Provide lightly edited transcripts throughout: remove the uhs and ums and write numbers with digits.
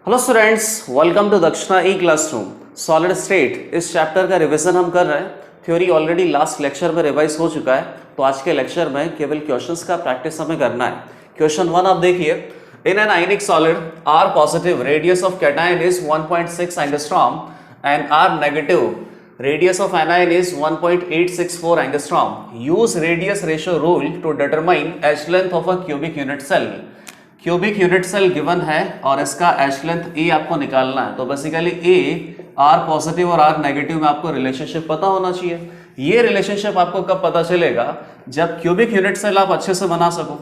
Hello students, welcome to दक्षिणा ई classroom. Solid state इस chapter का रिवीजन हम कर रहे हैं। थ्योरी ऑलरेडी लास्ट लेक्चर में रिवाइज हो चुका है, तो आज के लेक्चर में केवल क्वेश्चंस का प्रैक्टिस हमें करना है। क्वेश्चन 1 आप देखिए, in an ionic solid r positive radius of cation is 1.6 angstrom and r negative radius of anion is 1.864 angstrom. Use radius ratio rule to determine edge length of a cubic unit cell. Cubic unit cell given है और इसका H length ए आपको निकालना है। तो basically A R positive और are negative में आपको रिलेशनशिप पता होना चाहिए। ये रिलेशनशिप आपको कब पता चलेगा? जब क्यूबिक यूनिट सेल आप अच्छे से बना सको।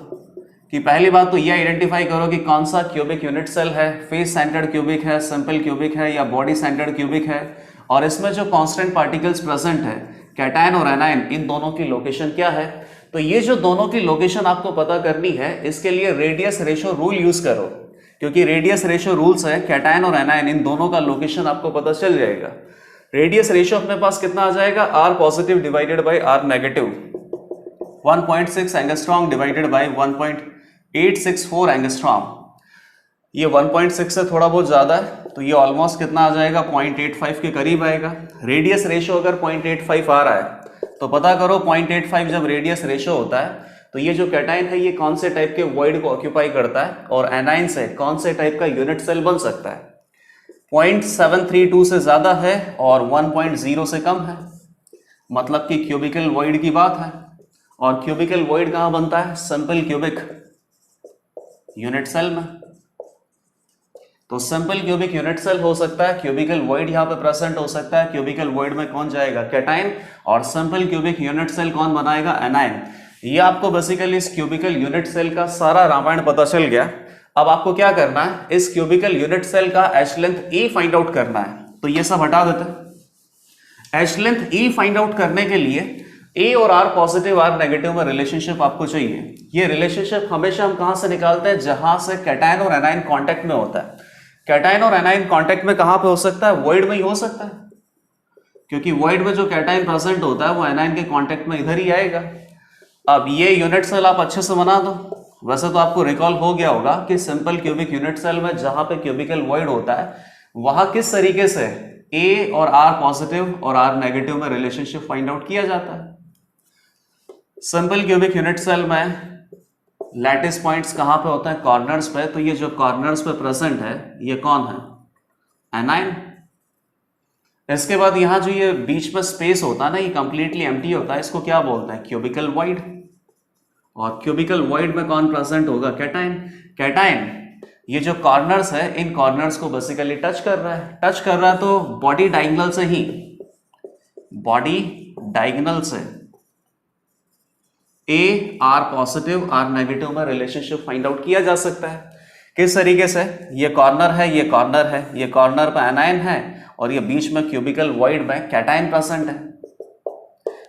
कि पहली बात तो ये आइडेंटिफाई करो कि कौन सा क्यूबिक यूनिट सेल है, फेस सेंटर्ड क्यूबिक है, सिंपल क्यूबिक है या बॉडी सेंटर्ड क्यूबिक है, और इसमें जो कांस्टेंट पार्टिकल्स प्रेजेंट है कैटायन और एनायन, इन दोनों की लोकेशन क्या है। तो ये जो दोनों की लोकेशन आपको पता करनी है, इसके लिए रेडियस रेशियो रूल यूज करो, क्योंकि रेडियस रेशियो रूल्स है कैटायन और एनायन, इन दोनों का लोकेशन आपको पता चल जाएगा। रेडियस रेशियो अपने पास कितना आ जाएगा? R positive divided by are negative, 1.6 angstrom divided by 1.864 angstrom. ये 1.6 से थोड़ा बहुत ज्यादा है, तो ये ऑलमोस्ट कितना आ जाएगा? 0.85 के करीब आएगा। रेडियस रेशियो अगर 0.85 आ रहा है तो पता करो 0.85 जब रेडियस रेशियो होता है तो ये जो कैटायन है ये कौन से टाइप के वॉइड को ऑक्यूपाई करता है, और एनायन से कौन से टाइप का यूनिट सेल बन सकता है। 0.732 से ज्यादा है और 1.0 से कम है, मतलब कि क्यूबिकल वॉइड की बात है। और क्यूबिकल वॉइड कहां बनता है? सिंपल क्यूबिक यूनिट सेल में। तो सिंपल क्यूबिक यूनिट सेल हो सकता है, क्यूबिकल वॉइड यहां पे प्रेजेंट हो सकता है। क्यूबिकल वॉइड में कौन जाएगा? कैटायन, और सिंपल क्यूबिक यूनिट सेल कौन बनाएगा? एनायन। ये आपको बेसिकली इस क्यूबिकल यूनिट सेल का सारा रामायण पता चल गया। अब आपको क्या करना है? इस क्यूबिकल यूनिट सेल का एच लेंथ ई फाइंड आउट करना है। तो ये सब हटा देते हैं। एच लेंथ ई फाइंड आउट करने के लिए ए और आर पॉजिटिव आर नेगेटिव में रिलेशनशिप आपको चाहिए। ये रिलेशनशिप हमेशा हम कहां से निकालते हैं? जहां से कैटायन और एनायन कांटेक्ट में होता है। कैटायन और एनायन कांटेक्ट में कहां पे हो सकता है? वॉइड में ही हो सकता है, क्योंकि वॉइड में जो कैटायन प्रेजेंट होता है वो एनायन के कांटेक्ट में इधर ही आएगा। अब ये यूनिट सेल आप अच्छे से बना दो। वैसे तो आपको रिकॉल हो गया होगा कि सिंपल क्यूबिक यूनिट सेल में जहां पे क्यूबिकल वॉइड होता है वहां किस तरीके से ए और आर पॉजिटिव और आर नेगेटिव में रिलेशनशिप फाइंड आउट किया जाता है। सिंपल क्यूबिक यूनिट सेल में लैटिस पॉइंट्स कहां पे होते हैं? कॉर्नर्स पे। तो ये जो कॉर्नर्स पे प्रेजेंट है ये कौन है? एनायन। इसके बाद यहां जो ये बीच में स्पेस होता है ना, ये कंप्लीटली एम्प्टी होता है, इसको क्या बोलते हैं? Cubical void. और क्यूबिकल वॉइड में कौन प्रेजेंट होगा? कैटायन। कैटायन ये जो कॉर्नर्स है, इन कॉर्नर्स को बेसिकली टच कर रहा है। टच कर रहा है तो बॉडी डायगोनल से ही, बॉडी डायगोनल से a are positive are negative में रिलेशनशिप फाइंड आउट किया जा सकता है। किस तरीके से? ये कॉर्नर है, ये कॉर्नर है, ये कॉर्नर पे एनायन है और ये बीच में क्यूबिकल वॉइड में कैटायन प्रेजेंट है।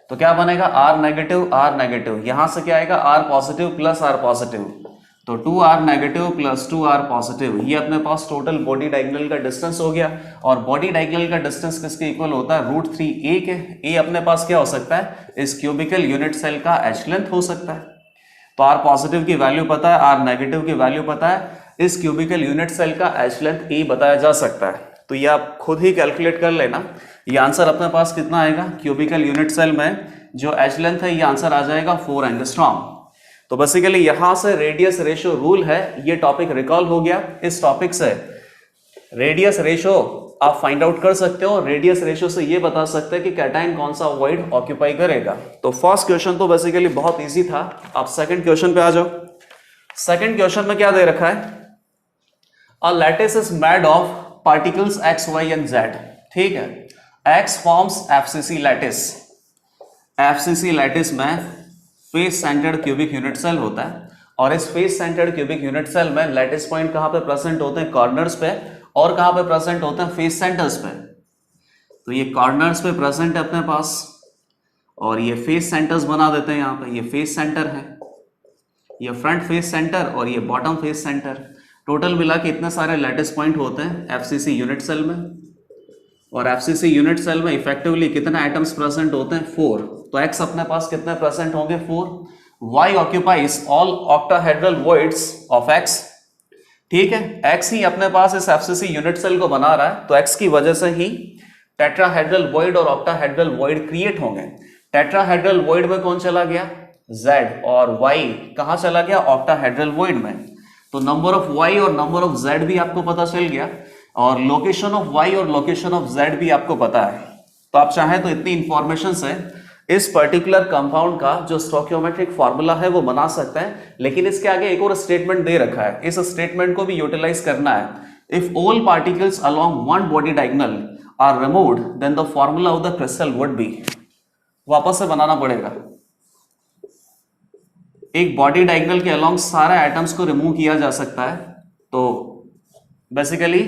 तो क्या बनेगा? आर नेगेटिव आर नेगेटिव, यहां से क्या आएगा? R positive plus r positive, तो 2r negative plus 2r positive. ये अपने पास टोटल बॉडी डायगोनल का डिस्टेंस हो गया। और बॉडी डायगोनल का डिस्टेंस किसके इक्वल होता है? √3a के। ए अपने पास क्या हो सकता है? इस क्यूबिकल यूनिट सेल का एच लेंथ हो सकता है। तो आर पॉजिटिव की वैल्यू पता है, आर नेगेटिव की वैल्यू पता है, इस क्यूबिकल यूनिट सेल का एच लेंथ ए बताया जा सकता है। तो ये आप खुद ही कैलकुलेट कर लेना। ये आंसर अपने पास कितना आएगा? क्यूबिकल यूनिट सेल में जो एच लेंथ है ये आंसर आ जाएगा 4 एंगस्ट्रॉम। तो बेसिकली यहां से रेडियस रेशियो रूल है, ये टॉपिक रिकॉल हो गया। इस टॉपिक से रेडियस रेशियो आप फाइंड आउट कर सकते हो। रेडियस रेशियो से ये बता सकते हैं कि कैटायन कौन सा वॉइड ऑक्यूपाई करेगा। तो फर्स्ट क्वेश्चन तो बेसिकली बहुत इजी था। आप सेकंड क्वेश्चन पे आ जाओ। सेकंड क्वेश्चन में क्या दे रखा है? A lattice is made of particles x, y and z। ठीक है, x forms FCC lattice. FCC lattice में face centred cubic unit cell होता है, और इस face centred cubic unit cell में लैटिस पॉइंट कहां पे प्रेजेंट होते हैं? कॉर्नर्स पे। और कहां पे प्रेजेंट होते हैं? फेस सेंटर्स पे। तो ये कॉर्नर्स पे प्रेजेंट है अपने पास, और ये फेस सेंटर्स बना देते हैं। यहां पे ये फेस सेंटर है, ये फ्रंट फेस सेंटर और ये बॉटम फेस सेंटर। टोटल मिला के इतने सारे लैटिस पॉइंट होते हैं एफसीसी यूनिट सेल में। और एफसीसी यूनिट सेल में इफेक्टिवली कितने एटम्स प्रेजेंट होते हैं? 4। तो x अपने पास कितने प्रेजेंट होंगे? 4। y occupies all octahedral voids of x। ठीक है, x ही अपने पास इस एफसीसी यूनिट सेल को बना रहा है, तो x की वजह से ही टेट्राहेड्रल वॉइड और ऑक्टाहेड्रल वॉइड क्रिएट होंगे। टेट्राहेड्रल वॉइड में कौन चला गया? Z, और Y कहां चला गया? ऑक्टाहेड्रल वॉइड में। तो नंबर ऑफ Y और नंबर ऑफ Z भी आपको पता चल गया, और लोकेशन ऑफ Y और लोकेशन ऑफ Z भी आपको पता है। तो आप चाहें तो इतनी इंफॉर्मेशन से इस पर्टिकुलर कंपाउंड का जो स्टोइकियोमेट्रिक फार्मूला है वो बना सकते हैं, लेकिन इसके आगे एक और स्टेटमेंट दे रखा है, इस स्टेटमेंट को भी यूटिलाइज करना है। If all particles along one body diagonal are removed then the formula of the crystal would be. वापस से बनाना पड़ेगा। एक बॉडी डायगोनल के अलोंग सारे एटम्स को रिमूव किया जा सकता है। तो बेसिकली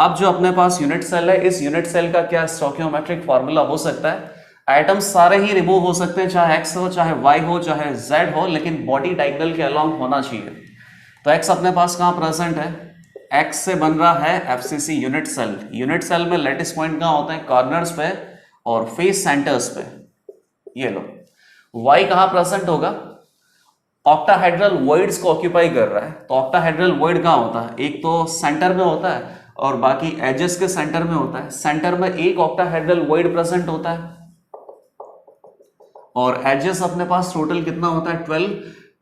अब जो अपने पास यूनिट सेल है, इस यूनिट सेल का क्या स्टोइकियोमेट्रिक फार्मूला हो सकता है? एटम्स सारे ही रिमूव हो सकते हैं, चाहे x हो, चाहे y हो, चाहे z हो, लेकिन बॉडी डायगोनल के अलोंग होना चाहिए। तो x अपने पास कहां प्रेजेंट है? x से बन रहा है FCC unit cell. Unit cell में लेटिस पॉइंट कहां होते हैं? कॉर्नर्स पे और फेस सेंटर्स पे। ये लो, y कहां प्रेजेंट होगा? ऑक्टाहेड्रल वॉइड्स को ऑक्यूपाई कर रहा है। तो ऑक्टाहेड्रल वॉइड कहां होता है? एक तो सेंटर में होता है और बाकी एजेस के सेंटर में होता है। सेंटर में एक ऑक्टाहेड्रल वॉइड प्रेजेंट होता है, और एजेस अपने पास टोटल कितना होता है?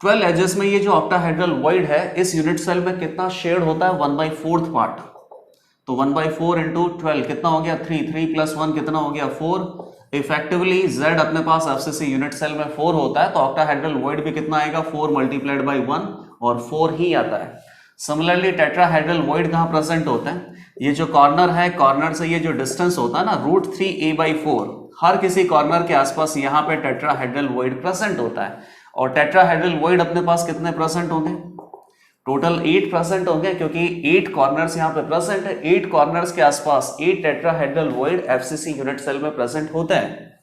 12 एजेस में ये जो ऑक्टाहेड्रल वॉइड है इस यूनिट सेल में कितना शेड होता है? 1/4 पार्ट। तो 1/4 इंटू 12 कितना हो गया? 3। 3 + 1 कितना हो गया? 4। इफेक्टिवली Z अपने पास एफसीसी यूनिट सेल में 4 होता है, तो ऑक्टाहेड्रल वॉइड भी कितना आएगा? 4 × 1 और 4 ही आता है। सिमिलरली टेट्राहेड्रल वॉइड कहां प्रेजेंट होता है? ये जो कॉर्नर है, कॉर्नर से ये जो डिस्टेंस होता है ना, √3a/4, हर किसी कॉर्नर के आसपास यहाँ पे टेट्राहेड्रल वॉइड प्रेजेंट होता है। और टेट्राहेड्रल वॉइड अपने पास कितने प्रेजेंट होंगे? टोटल 8 प्रेजेंट होंगे, क्योंकि 8 कॉर्नर्स यहाँ पे प्रेजेंट है। 8 कॉर्नर्स के आसपास 8 tetrahedral void FCC unit cell में प्रेजेंट होते हैं।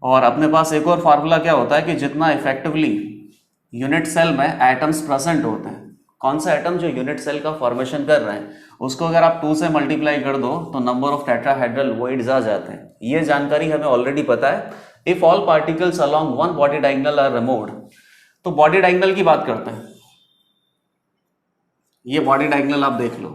और अपने पास एक और फार्मूला क्या होता है कि जितना इफेक्टिवली यूनिट सेल में एटम्स प्रेजेंट होते हैं, कौन सा एटम जो यूनिट सेल का फॉर्मेशन कर रहे हैं, उसको अगर आप 2 से मल्टीप्लाई कर दो तो नंबर ऑफ टेट्राहेड्रल वॉइड्स आ जाते हैं। ये जानकारी हमें ऑलरेडी पता है। If all particles along one body diagonal are removed, तो बॉडी डायगोनल की बात करते हैं। ये बॉडी डायगोनल आप देख लो।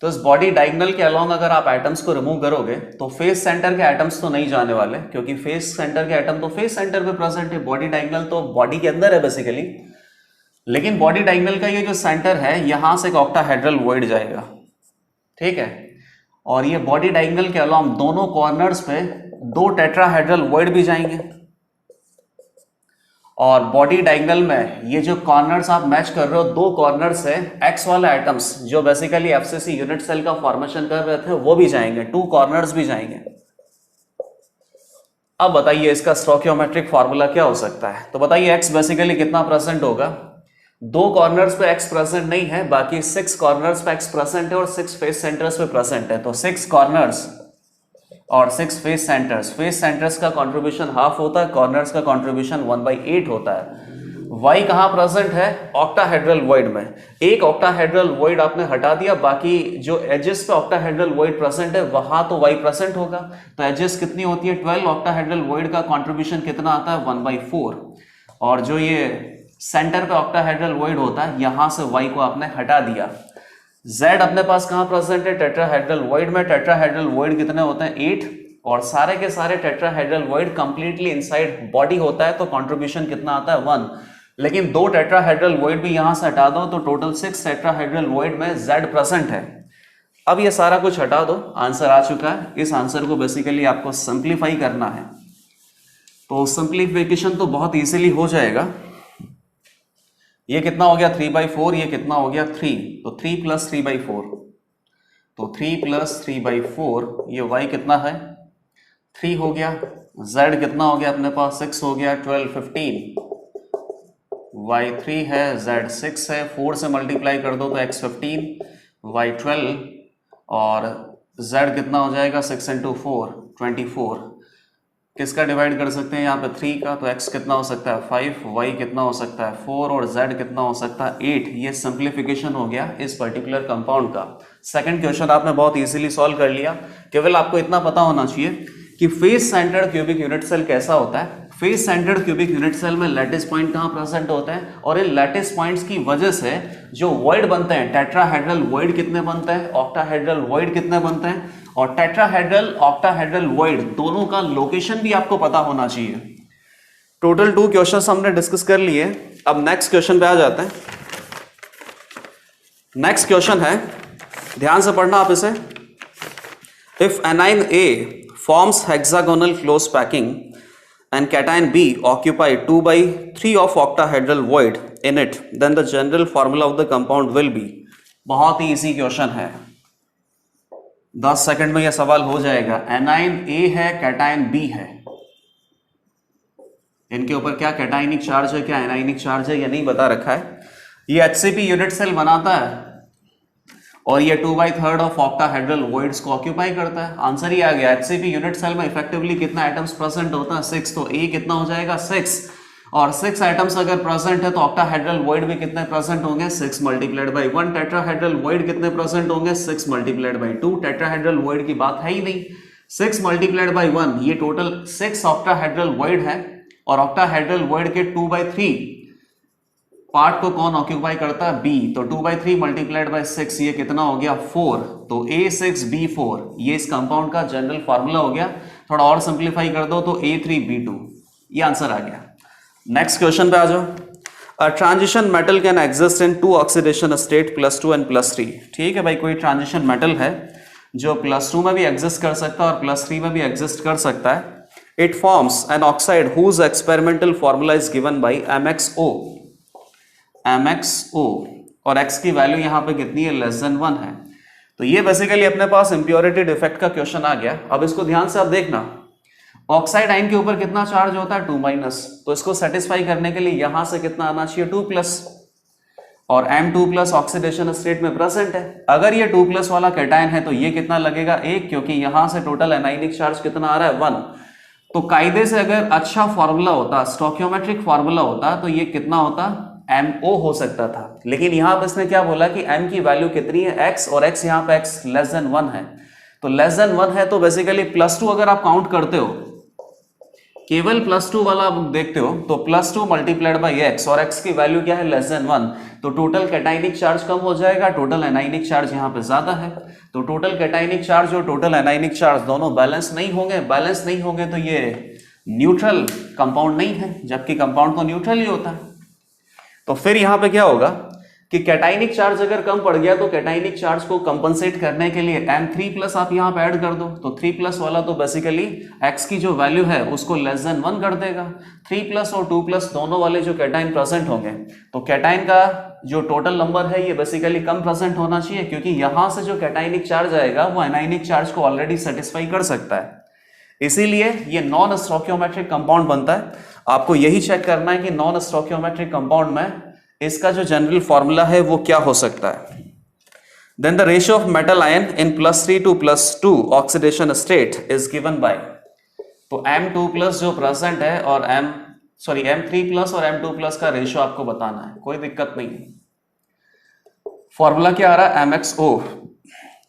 तो इस बॉडी डायगोनल के अलोंग अगर आप एटम्स को रिमूव करोगे तो फेस सेंटर के एटम्स तो नहीं जाने वाले, क्योंकि फेस सेंटर के एटम तो फेस सेंटर पे प्रेजेंट है। बॉडी डायगोनल तो बॉडी के अंदर है बेसिकली, लेकिन बॉडी डायगोनल का ये जो सेंटर है यहां से एक ऑक्टाहेड्रल वॉइड जाएगा, ठीक है। और ये बॉडी डायगोनल के अलोंग दोनों कॉर्नर्स पे 2 टेट्राहेड्रल वॉइड भी जाएंगे। और बॉडी डायगोनल में ये जो कॉर्नर्स आप मैच कर रहे हो, 2 कॉर्नर्स है, एक्स वाले एटम्स जो बेसिकली एफसीसी यूनिट सेल का फॉर्मेशन कर रहे थे वो भी जाएंगे, 2 कॉर्नर्स भी जाएंगे। अब बताइए इसका स्टोइकियोमेट्रिक फार्मूला क्या हो सकता है? तो बताइए एक्स बेसिकली कितना प्रेजेंट होगा? 2 कॉर्नर्स पे एक्स प्रेजेंट नहीं है, बाकी 6 कॉर्नर्स पे एक्स प्रेजेंट है और 6 फेस सेंटर्स पे प्रेजेंट है। तो 6 कॉर्नर्स और 6 फेस सेंटर्स। फेस सेंटर्स का कंट्रीब्यूशन हाफ होता है, कॉर्नर्स का कंट्रीब्यूशन 1/8 होता है। वाई कहां प्रेजेंट है? ऑक्टाहेड्रल वॉइड में। एक ऑक्टाहेड्रल वॉइड आपने हटा दिया, बाकी जो एजेस पे ऑक्टाहेड्रल वॉइड प्रेजेंट है वहां तो वाई प्रेजेंट होगा। तो एजेस कितनी होती है? 12। ऑक्टाहेड्रल वॉइड का कंट्रीब्यूशन कितना आता है? 1/4। और जो ये सेंटर पे ऑक्टाहेड्रल वॉइड होता है यहां से वाई को आपने हटा दिया। Z अपने पास कहां प्रेजेंट है? टेट्राहेड्रल वॉइड में। टेट्राहेड्रल वॉइड कितने होते हैं? 8। और सारे के सारे tetrahedral void completely inside body होता है, तो कंट्रीब्यूशन कितना आता है? 1। लेकिन 2 टेट्राहेड्रल वॉइड भी यहां से हटा दो तो टोटल 6 टेट्राहेड्रल वॉइड में Z प्रेजेंट है। अब ये सारा कुछ हटा दो, आंसर आ चुका है। इस आंसर को बेसिकली आपको सिंप्लीफाई करना है, तो सिंप्लीफिकेशन तो बहुत इजीली हो जाएगा। ये कितना हो गया? 3/4। ये कितना हो गया? 3। तो 3 + 3/4, तो 3 + 3/4। ये y कितना है? 3 हो गया। z कितना हो गया अपने पास? 6 हो गया। 12 15, y 3 है, z 6 है। 4 से मल्टीप्लाई कर दो तो x 15, y 12, और z कितना हो जाएगा? 6 × 4 24। किसका डिवाइड कर सकते हैं यहाँ पे? 3 का। तो x कितना हो सकता है? 5, y कितना हो सकता है? 4, और z कितना हो सकता है? 8। ये सिंप्लीफिकेशन हो गया इस पर्टिकुलर कंपाउंड का। सेकंड क्वेश्चन आपने बहुत इजीली सॉल्व कर लिया। केवल आपको इतना पता होना चाहिए कि face centred cubic unit cell कैसा होता है। Face centred cubic unit cell में लैटिस पॉइंट कहाँ प्रेजेंट होते हैं, और इन लैटिस पॉइंट्स की वजह से जो वॉइड बनते हैं, टेट्राहेड्रल वॉइड कितने बनते हैं, ऑक्टाहेड्रल वॉइड कितने बनते हैं, और टेट्राहेड्रल ऑक्टाहेड्रल वॉइड दोनों का लोकेशन भी आपको पता होना चाहिए। टोटल 2 क्वेश्चंस हमने डिस्कस कर लिए। अब नेक्स्ट क्वेश्चन पे आ जाते हैं। नेक्स्ट क्वेश्चन है, ध्यान से पढ़ना आप इसे। If A9 A forms hexagonal close packing and cation B occupy 2/3 of octahedral void in it, then the general formula of the compound will be। बहुत ही इजी क्वेश्चन है, 10 सेकंड में यह सवाल हो जाएगा। एनाइन A है, कैटाइन B है, इनके ऊपर क्या कैटाइनिक चार्ज है, क्या एनाइनिक चार्ज है, ये नहीं बता रखा है। ये HCP यूनिट सेल बनाता है और ये 2/3 ऑफ ऑक्टाहेड्रल वॉइड्स को ऑक्यूपाई करता है। आंसर ही आ गया। HCP यूनिट सेल में इफेक्टिवली कितना एटम्स प्रेजेंट होता है, 6। तो A कितना हो जाएगा, 6, और 6 एटम्स अगर प्रेजेंट है तो ऑक्टाहेड्रल वॉइड भी कितने प्रेजेंट होंगे, 6 मल्टीप्लाइड बाई 1। टेट्राहेड्रल वॉइड कितने प्रेजेंट होंगे, 6 मल्टीप्लाइड बाई 2। टेट्राहेड्रल वॉइड की बात है ही नहीं, 6 मल्टीप्लाइड बाई 1, ये टोटल 6 ऑक्टाहेड्रल वॉइड है, और ऑक्टाहेड्रल वॉइड के 2/3 पार्ट को कौन ऑक्यूपाई करता है, B। तो 2/3 मल्टीप्लाइड बाई 6, ये कितना हो गया, 4। तो A6B4 ये इस कंपाउंड का जनरल फार्मूला हो गया। थोड़ा और सिंप्लीफाई कर दो तो A3B2, ये आंसर आ गया। नेक्स्ट क्वेश्चन पे आ जाओ। A transition metal can exist in 2 oxidation state +2 and +3। ठीक है भाई, कोई ट्रांजिशन मेटल है जो +2 में भी एग्जिस्ट कर सकता है और +3 में भी एग्जिस्ट कर सकता है। It forms an oxide whose experimental formula is given by MXO। MXO और X की वैल्यू यहाँ पे कितनी है, <1 है। तो ये बेसिकली अपने पास इंप्योरिटी डिफेक्ट का क्वेश्चन आ गया। अब इसको ध्यान से आप देखना, ऑक्साइड आयन के ऊपर कितना चार्ज होता है, 2-, तो इसको सेटिस्फाई करने के लिए यहां से कितना आना चाहिए, 2+, और M2+ ऑक्सीडेशन स्टेट में प्रेजेंट है। अगर ये 2+ वाला कैटायन है तो ये कितना लगेगा, 1, क्योंकि यहां से टोटल एनाइनिक चार्ज कितना आ रहा है, 1। तो कायदे से अगर अच्छा फॉर्मूला होता, स्टोइकियोमेट्रिक फॉर्मूला होता, तो ये कितना होता, MO हो सकता था। लेकिन यहां पर इसने क्या बोला कि M की वैल्यू कितनी है, X, और X यहां पे X <1 है। तो <1 है तो बेसिकली +2 अगर आप काउंट करते हो, केवल +2 वाला आप देखते हो, तो +2 मल्टीप्लाइड बाई X, और X की वैल्यू क्या है, <1। तो टोटल कैटाइनिक चार्ज कम हो जाएगा, टोटल एनाइनिक चार्ज यहाँ पे ज्यादा है। तो टोटल कैटाइनिक चार्ज और टोटल एनाइनिक चार्ज दोनों बैलेंस नहीं होंगे। बैलेंस नहीं होंगे तो ये न्यूट्रल कंपाउंड नहीं है, जबकि कंपाउंड तो न्यूट्रल ही होता है। तो फिर यहां पे क्या होगा कि कैटाइनिक चार्ज अगर कम पड़ गया तो कैटाइनिक चार्ज को कंपनसेट करने के लिए M3+ आप यहां पे ऐड कर दो। तो 3+ वाला तो बेसिकली X की जो वैल्यू है उसको <1 कर देगा। 3+ और 2+ दोनों वाले जो कैटाइन प्रेजेंट होंगे, तो कैटाइन का जो टोटल नंबर है ये बेसिकली कम प्रेजेंट होना चाहिए, क्योंकि यहां से जो कैटाइनिक चार्ज आएगा वो एनाइनिक चार्ज को ऑलरेडी सेटिस्फाई कर सकता है। इसीलिए ये नॉन स्टोइकियोमेट्रिक कंपाउंड बनता है। आपको यही चेक करना है कि नॉन स्टोइकियोमेट्रिक कंपाउंड में इसका जो जनरल फॉर्मूला है वो क्या हो सकता है। Then the ratio of metal ion in +3 to +2 oxidation state is given by, तो M2+ जो प्रेजेंट है और M3+ और M2+ का रेशियो आपको बताना है, कोई दिक्कत नहीं है। फॉर्मूला क्या आ रहा है, MXO।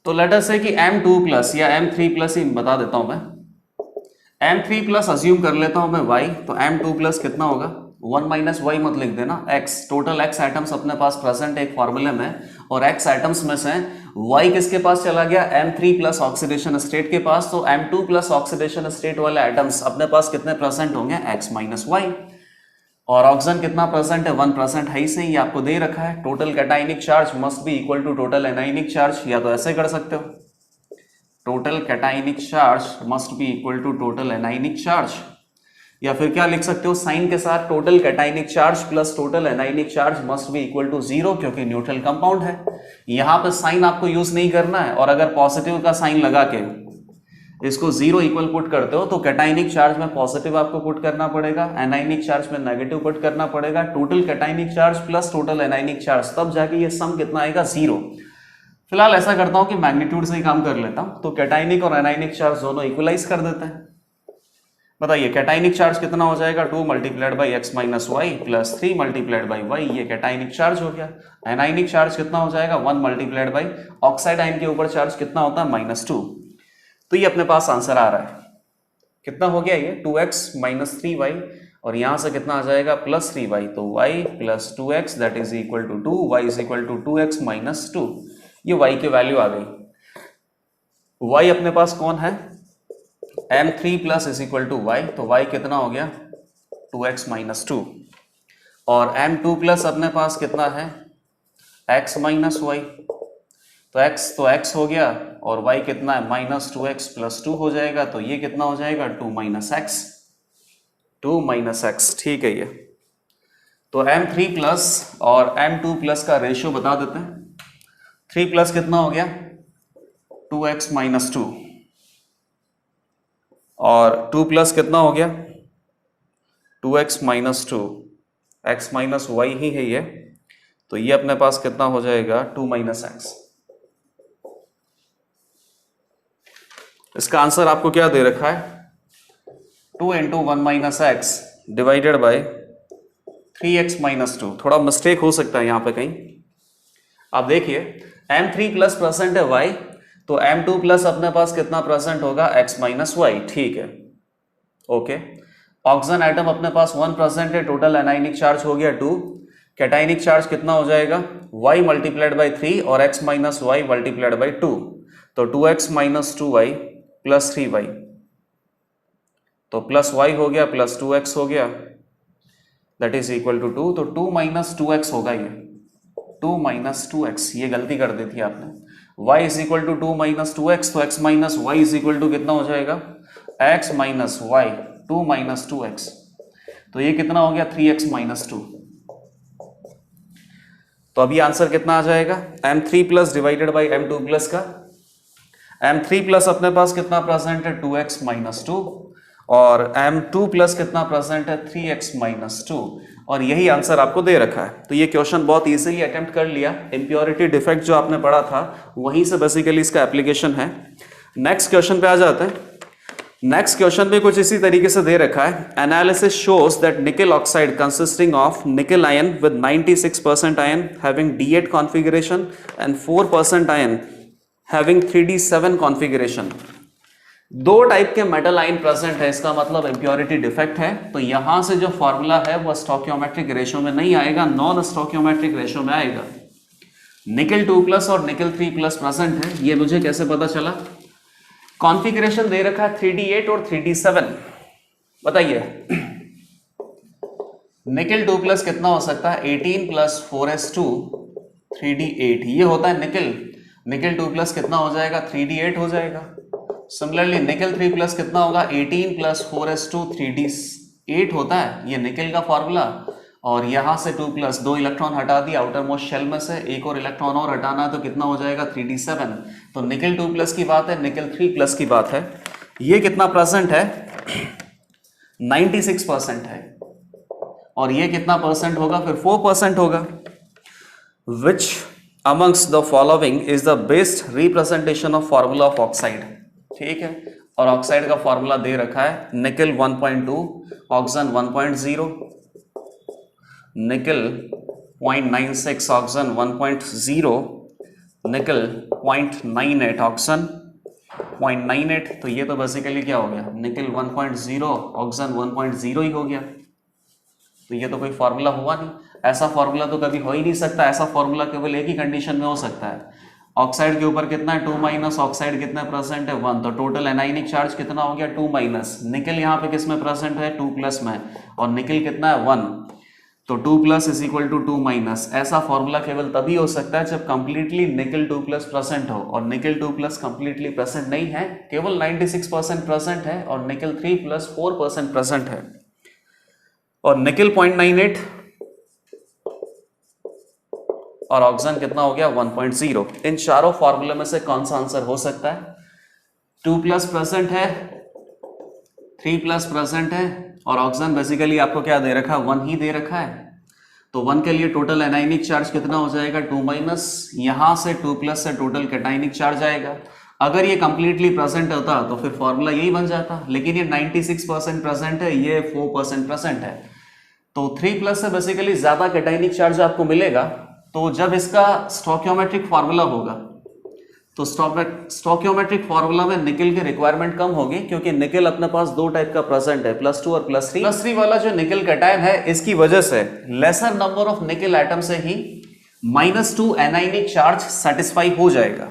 तो लेट अस से कि M2+ या M3+ ही बता देता हूं मैं। M3+ अज्यूम कर लेता हूं मैं Y, तो M2+ कितना होगा, 1 - Y मत लिख देना, X। टोटल X एटम्स अपने पास प्रेजेंट है एक फॉर्मूले में, और X एटम्स में से Y किसके पास चला गया, M3+ ऑक्सीडेशन स्टेट के पास। तो M2+ ऑक्सीडेशन स्टेट वाले एटम्स अपने पास कितने प्रेजेंट होंगे, X - Y। और ऑक्सीजन कितना प्रेजेंट है, 1% है ही सही, ये आपको दे रखा है। Total cationic charge must be equal to total anionic charge, या तो ऐसे कर सकते हो, total cationic charge must be equal to total anionic charge, या फिर क्या लिख सकते हो साइन के साथ, total cationic charge plus total anionic charge must be equal to 0, क्योंकि न्यूट्रल कंपाउंड है। यहां पे साइन आपको यूज नहीं करना है, और अगर पॉजिटिव का साइन लगा के इसको 0 इक्वल पुट करते हो तो कैटाइनिक चार्ज में पॉजिटिव आपको पुट करना पड़ेगा, एनाइनिक चार्ज में नेगेटिव पुट करना पड़ेगा। Total cationic charge plus total anionic charge, तब जाके ये सम कितना आएगा, 0। फिलहाल ऐसा करता हूं कि मैग्नीट्यूड से ही काम कर लेता हूं, तो कैटाइनिक और एनाइनिक चार्ज दोनों इक्वलाइज कर देते हैं। बताइए कैटाइनिक चार्ज कितना हो जाएगा, 2 multiplied by X - Y plus 3 multiplied by Y, ये कैटाइनिक चार्ज हो गया। एनाइनिक चार्ज कितना हो जाएगा, 1 मल्टीप्लाइड बाई ऑक्साइड आयन के ऊपर चार्ज कितना होता है, -2। तो ये अपने पास आंसर आ रहा है। कितना हो गया ये 2x माइनस 3y, और यहां से कितना आ जाएगा प्लस 3y, तो y plus 2x that is equal to 2, y is equal to 2x minus 2। ये y की वैल्यू आ गई। y अपने पास कौन है, m3 plus is equal to y, तो y कितना हो गया 2x माइनस 2, और m2 प्लस अपने पास कितना है x माइनस y, तो x हो गया, और y कितना है माइनस 2x प्लस 2 हो जाएगा, तो ये कितना हो जाएगा 2 माइनस x, ठीक है ये। तो m3 प्लस और m2 प्लस का रेशियो बता देते हैं। 3 प्लस कितना हो गया 2x माइनस 2, और 2 प्लस कितना हो गया 2x minus 2, x minus y ही है ये, तो ये अपने पास कितना हो जाएगा 2 माइनस x। इसका आंसर आपको क्या दे रखा है 2 into 1 minus x divided by 3x minus 2। थोड़ा मिस्टेक हो सकता है यहाँ पे कहीं। आप देखिए m3 प्लस परसेंट है y, तो m2 प्लस अपने पास कितना परसेंट होगा x माइनस वाई, ठीक है ओके। ऑक्सीजन एटम अपने पास 1% है, टोटल एनाइनिक चार्ज हो गया 2, कैटाइनिक चार्ज कितना हो जाएगा y मल्टीप्लाइड बाई 3 और x minus y multiplied by 2, तो 2x minus 2y plus 3y, तो प्लस y हो गया प्लस 2x हो गया, दैट इज इक्वल टू 2, तो 2 माइनस 2x होगा ये 2 माइनस 2x, ये गलती कर दी थी आपने। y is equal to 2 minus 2x, तो x minus y is equal to कितना हो जाएगा x minus Y 2 minus 2x, तो ये कितना हो गया 3x माइनस 2। तो अभी आंसर कितना आ जाएगा m3 plus divided by m2 plus का, m3 प्लस अपने पास कितना परसेंट है 2x माइनस 2, और m2 प्लस कितना परसेंट है 3x माइनस 2, और यही आंसर आपको दे रखा है। तो ये क्वेश्चन बहुत इजीली अटेम्प्ट कर लिया। इम्प्योरिटी डिफेक्ट जो आपने पढ़ा था वहीं से बेसिकली इसका एप्लीकेशन है। नेक्स्ट क्वेश्चन पे आ जाते हैं। नेक्स्ट क्वेश्चन में कुछ इसी तरीके से दे रखा है, एनालिसिस शोज दैट निकल ऑक्साइड कंसिस्टिंग ऑफ निकल ion with 96% ion having D8 configuration and 4% ion having 3D7 configuration. दो टाइप के मेटल आयन प्रेजेंट है, इसका मतलब इम्प्योरिटी डिफेक्ट है। तो यहां से जो फॉर्मूला है वो स्टोइकियोमेट्रिक रेशियो में नहीं आएगा, नॉन स्टोइकियोमेट्रिक रेशियो में आएगा। निकल 2 प्लस और निकल 3 प्लस प्रेजेंट है, ये मुझे कैसे पता चला? कॉन्फ़िगरेशन दे रखा है 3D8 और 3D7, बताइए निकल 2 प्लस कितना हो सकता है 18 प्लस 4s2 3D8, ये होता है निकल। निकल 2 प्लस कितना हो जाएगा 3D8 हो जाएगा। सिमिलरली निकल 3 प्लस कितना होगा 18 प्लस 4s2 3D8 होता है, ये निकल का फॉर्मूला। और यहां से 2 प्लस 2 इलेक्ट्रॉन हटा दिया आउटर मोस्ट शेल में से, एक और इलेक्ट्रॉन और हटाना है तो कितना हो जाएगा 3D7। तो निकल 2 प्लस की बात है, निकल 3 प्लस की बात है। ये कितना परसेंट है 96% है, और ये कितना परसेंट होगा फिर 4% होगा। विच amongst the following is the best representation of formula of oxide, ठीक है। और ऑक्साइड का फॉर्मूला दे रखा है निकल 1.2, ऑक्सीजन 1.0, निकल 0.96, ऑक्सीजन 1.0, निकल 0.98, ऑक्सीजन 0.98। तो ये तो बेसिकली क्या हो गया निकल 1.0 ऑक्सीजन 1.0 ही हो गया। तो ये तो कोई फॉर्मूला हुआ नहीं, ऐसा फॉर्मूला तो कभी हो ही नहीं सकता। ऐसा फॉर्मूला केवल एक ही कंडीशन में हो सकता है, ऑक्साइड के ऊपर कितना है 2 माइनस, ऑक्साइड कितना परसेंट है 1, तो टोटल एनाइनिक चार्ज कितना हो गया 2 माइनस। निकल यहाँ पे किस में प्रेजेंट है 2 प्लस में, और निकल कितना है 1, तो 2 plus is equal to 2 minus. ऐसा फॉर्मूला केवल तभी हो सकता है जब कंप्लीटली निकल 2 प्लस प्रेजेंट हो, और निकल 2 प्लस कंप्लीटली प्रेजेंट नहीं है, केवल 96% प्रेजेंट है, और निकल 3 प्लस 4% प्रेजेंट है, और निकल 0.98 और ऑक्सीजन कितना हो गया 1.0। इन चारों फॉर्मूले में से कौन सा आंसर हो सकता है? 2 प्लस प्रेजेंट है, 3 प्लस प्रेजेंट है, और ऑक्सीजन बेसिकली आपको क्या दे रखा है 1 ही दे रखा है। तो 1 के लिए टोटल एनाइनिक चार्ज कितना हो जाएगा 2 माइनस, यहां से 2 प्लस से टोटल कैटाइनिक चार्ज आएगा। अगर ये कंप्लीटली प्रेजेंट होता तो फिर फॉर्मूला यही बन जाता, लेकिन ये 96% प्रेजेंट है, ये 4% प्रेजेंट है। तो 3 प्लस से बेसिकली ज्यादा कैटाइनिक चार्ज आपको मिलेगा। तो जब इसका स्टोइकियोमेट्रिक फार्मूला होगा तो स्टोकियोमेट्रिक फॉर्मूला में निकल की रिक्वायरमेंट कम होगी, क्योंकि निकल अपने पास दो टाइप का प्रेजेंट है, +2 और +3। +3 वाला जो निकल कैटायन है, इसकी वजह से लेसर नंबर ऑफ निकल एटम से ही -2 एनायनिक चार्ज सेटिस्फाई हो जाएगा।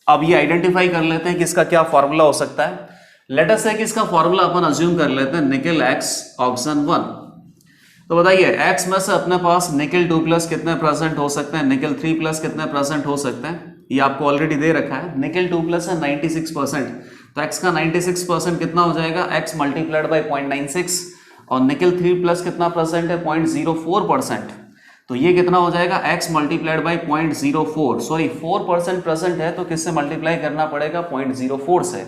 अब ये आइडेंटिफाई कर लेते हैं कि इसका क्या फॉर्मूला हो सकता है। लेट अस से कि इसका फॉर्मूला अपन अज्यूम कर लेते हैं निकल X ऑक्सीजन 1। तो बताइए X में से अपने पास निकल 2+ कितने प्रेजेंट हो सकते हैं, निकल 3+ कितने प्रेजेंट हो सकते हैं, ये आपको ऑलरेडी दे रखा है। निकल 2+ है 96%, तो X का 96% कितना हो जाएगा, X मल्टीप्लाइड बाई 0.96, और निकल 3+ कितना परसेंट है, 0.04%, तो ये कितना हो जाएगा, X multiplied by 0.04, sorry 4% present है, तो किससे मल्टीप्लाई करना पड़ेगा, 0.04 से।